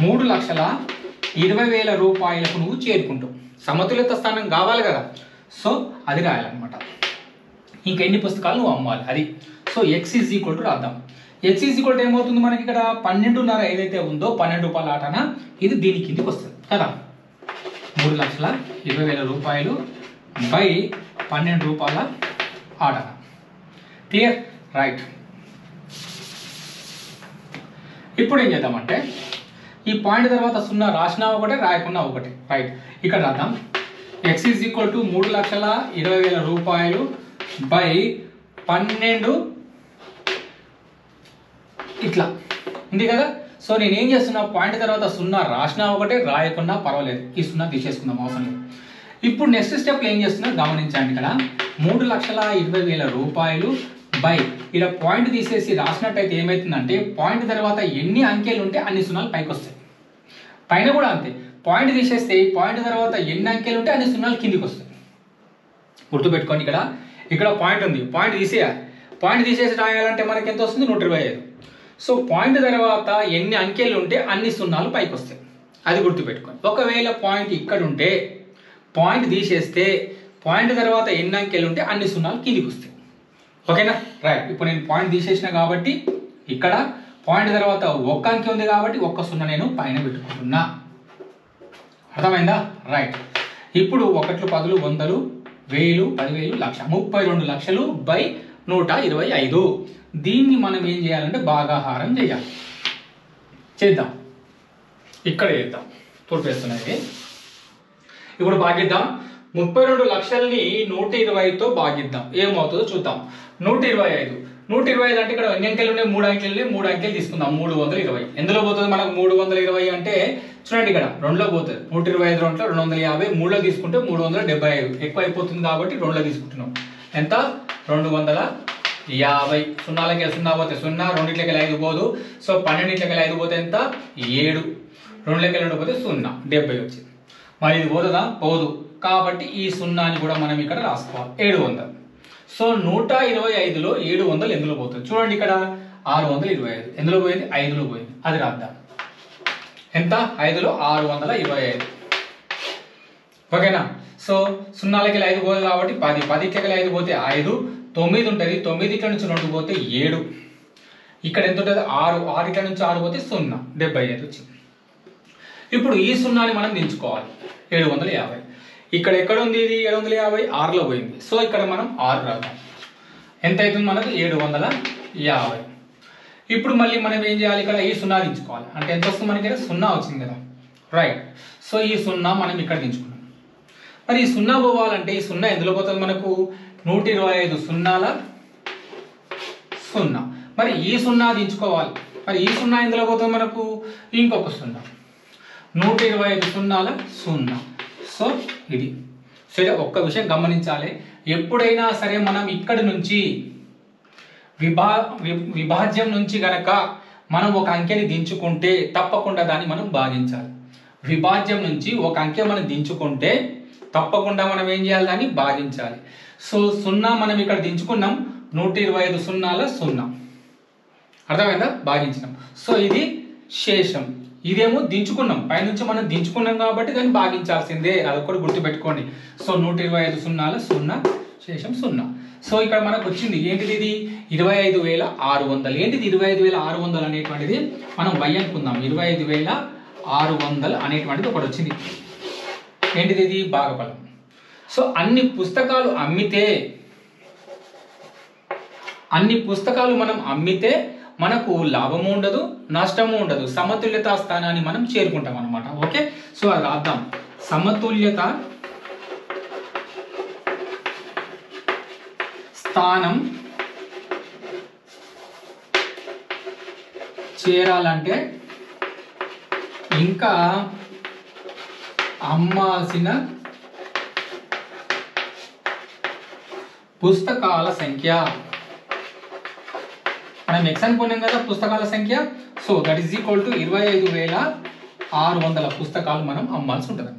₹3,20,000 నువ్వు చేరుకుంటావు. సమతుల్యత స్థానం కావాలి కదా. సో అది రాయాలన్నమాట. ఇంకెన్ని పుస్తకాలు నువ్వు అమ్మాలి అది. So x is equal to రాద్దాం. ఎక్స్ ఈజ్ ఈక్వల్ టు ఏమవుతుంది మనకి ఇక్కడ 12.5 ఏదైతే ఉందో ₹12 ఆటన ఇది దీని కిందికి వస్తుంది కదా. ₹3,20,000 బై ₹12 ఆటన. Clear, right. ఇప్పుడు ఏం చేద్దామంటే ఈ పాయింట్ తర్వాత 0 రాసినా ఒకటే, రాయకున్నా ఒకటే. రైట్, ఇక్కడ రాద్దాం. X is equal to ₹3,20,000 by 12 ఇట్లా ఉంది కదా. సో నేను ఏం చేస్తున్నా, పాయింట్ తర్వాత 0 రాసినా ఒకటే, రాయకున్నా పర్వాలేదు, ఈ 0 తీసేసుకుందాం, అవసరం లేదు. ఇప్పుడు నెక్స్ట్ స్టెప్లో ఏం చేస్తున్నా గమనించండి. ఇక్కడ ₹3,20,000 బై ఇక్కడ పాయింట్ తీసేసి రాసినట్టయితే ఏమవుతుందంటే పాయింట్ తర్వాత ఎన్ని అంకెలు ఉంటే అన్ని 0 పైకి వస్తాయి. పైన కూడా అంతే, పాయింట్ తీసేస్తే పాయింట్ తర్వాత ఎన్ని అంకెలు ఉంటే అన్ని 0 కిందికి వస్తాయి. గుర్తుపెట్టుకోండి. ఇక్కడ పాయింట్ ఉంది, పాయింట్ తీసేయాలి. పాయింట్ తీసేసి రాయాలంటే మనకి ఎంత వస్తుంది, 125. సో పాయింట్ తర్వాత ఎన్ని అంకెలు ఉంటే అన్ని 0 పైకి వస్తాయి, అది గుర్తుపెట్టుకోండి. ఒకవేళ పాయింట్ ఇక్కడ ఉంటే పాయింట్ తీసేస్తే పాయింట్ తర్వాత ఎన్ని అంకెలు ఉంటే అన్ని 0 కిందికి వస్తాయి. ఓకేనా, రైట్. ఇప్పుడు నేను పాయింట్ తీసేసిన కాబట్టి ఇక్కడ పాయింట్ తర్వాత ఒక్క అంకె ఉంది కాబట్టి ఒక్క 0 నేను పైన పెట్టుకుంటున్నా. అర్థమైందా, రైట్. ఇప్పుడు 1, 10, 100, 1000, 10,000, 1,00,000, 32 లక్షలు బై 125. దీన్ని మనం ఏం చేయాలంటే భాగాహారం చేద్దాం. ఇక్కడ చేద్దాం, తోడుపేస్తున్నాయి. ఇప్పుడు భాగిద్దాం. 32 లక్షల్ని 120తో భాగిద్దాం, ఏమవుతుందో చూద్దాం. 125 అంటే ఇక్కడ ఎన్ని అంకెలు ఉన్నాయి, 3 అంకెలు ఉన్నాయి. 3 అంకెలు తీసుకుందాం. 320 ఎందులో పోతుంది మనకు? 320 అంటే చూడండి ఇక్కడ 2లో పోతుంది. 125 2లో 250, 3లో తీసుకుంటే 375. ఎక్కువ అయిపోతుంది కాబట్టి 2లో తీసుకుంటున్నాం. ఎంత? 250. 0 పోతే 0, 2 5 పోదు. సో 12 5 పోతే ఎంత? 7. 2 2 పోతే 0, 70 వచ్చింది. మరి ఇది పోతుందా? పోదు. కాబట్టి ఈ 0ని కూడా మనం ఇక్కడ రాసుకోవాలి, 700. సో 125లో 700 ఎందులో పోతుంది? చూడండి ఇక్కడ 625 ఎందులో పోయింది? 5లో పోయింది. అది రాద్దాం. ఎంత? 5లో 625. ఓకేనా. సో 0 5 పోదు కాబట్టి 10. 10 5 పోతే 5, 9 ఉంటుంది. 9 ఇట్ల నుంచి 2 పోతే 7. ఇక్కడ ఎంత ఉంటుంది? 6. 6 ఇట్ల నుంచి 6 పోతే 0, 75 వచ్చింది. ఇప్పుడు ఈ 0ని మనం దించుకోవాలి. 750 ఇక్కడ ఎక్కడ ఉంది? ఇది 750 6లో పోయింది. సో ఇక్కడ మనం 6 రాద్దాం. ఎంత అవుతుంది మనకు? 750. ఇప్పుడు మళ్ళీ మనం ఏం చేయాలి? ఇక్కడ ఈ 0 దించుకోవాలి. అంటే ఎంత వస్తుంది మనకి? 0 వచ్చింది కదా, రైట్. సో ఈ 0 మనం ఇక్కడ దించుకున్నాం. మరి ఈ 0 పోవాలంటే ఈ 0 ఎందులో పోతుంది మనకు? 125 0ల 0. మరి ఈ 0 దించుకోవాలి. మరి ఈ 0 ఎందులో పోతుంది మనకు? ఇంకొక 0. 125 0ల 0. సో ఇది సరే. ఒక్క విషయం గమనించాలి, ఎప్పుడైనా సరే మనం ఇక్కడి నుంచి విభాజ్యం నుంచి గనక మనం ఒక అంకెని దించుకుంటే తప్పకుండా దాన్ని మనం భాగించాలి. విభాజ్యం నుంచి ఒక అంకె మనం దించుకుంటే తప్పకుండా మనం ఏం చేయాలి, దాన్ని భాగించాలి. సో 0 మనం ఇక్కడ దించుకున్నాం, 125 సున్నాల 0, అర్థమైందా, భాగించినాం. సో ఇది శేషం, ఇదేమో దించుకున్నాం, పైనుంచి మనం దించుకున్నాం కాబట్టి దాన్ని భాగించాల్సిందే, అదొకటి గుర్తుపెట్టుకోండి. సో 125 సున్నాల 0, శేషం 0. సో ఇక్కడ మనకు వచ్చింది ఏంటిది, ఇది 25,600. ఏంటిది 25,600 అనేటువంటిది, మనం y అనుకుందాం. 25,600 అనేటువంటిది ఒకటి వచ్చింది. ఏంటిది, ఇది భాగఫలం. సో అన్ని పుస్తకాలు మనం అమ్మితే మనకు లాభము ఉండదు, నష్టము ఉండదు, సమతుల్యత స్థానాన్ని మనం చేరుకుంటాం అన్నమాట. ఓకే, సో అది రాద్దాం. సమతుల్యత స్థానం చేరాలంటే ఇంకా అమ్మాల్సిన పుస్తకాల సంఖ్య, మనం ఎక్స్ అనుకున్నాం కదా పుస్తకాల సంఖ్య. So that is equal to 25,600 పుస్తకాలు మనం అమ్మాల్సి ఉంటుంది.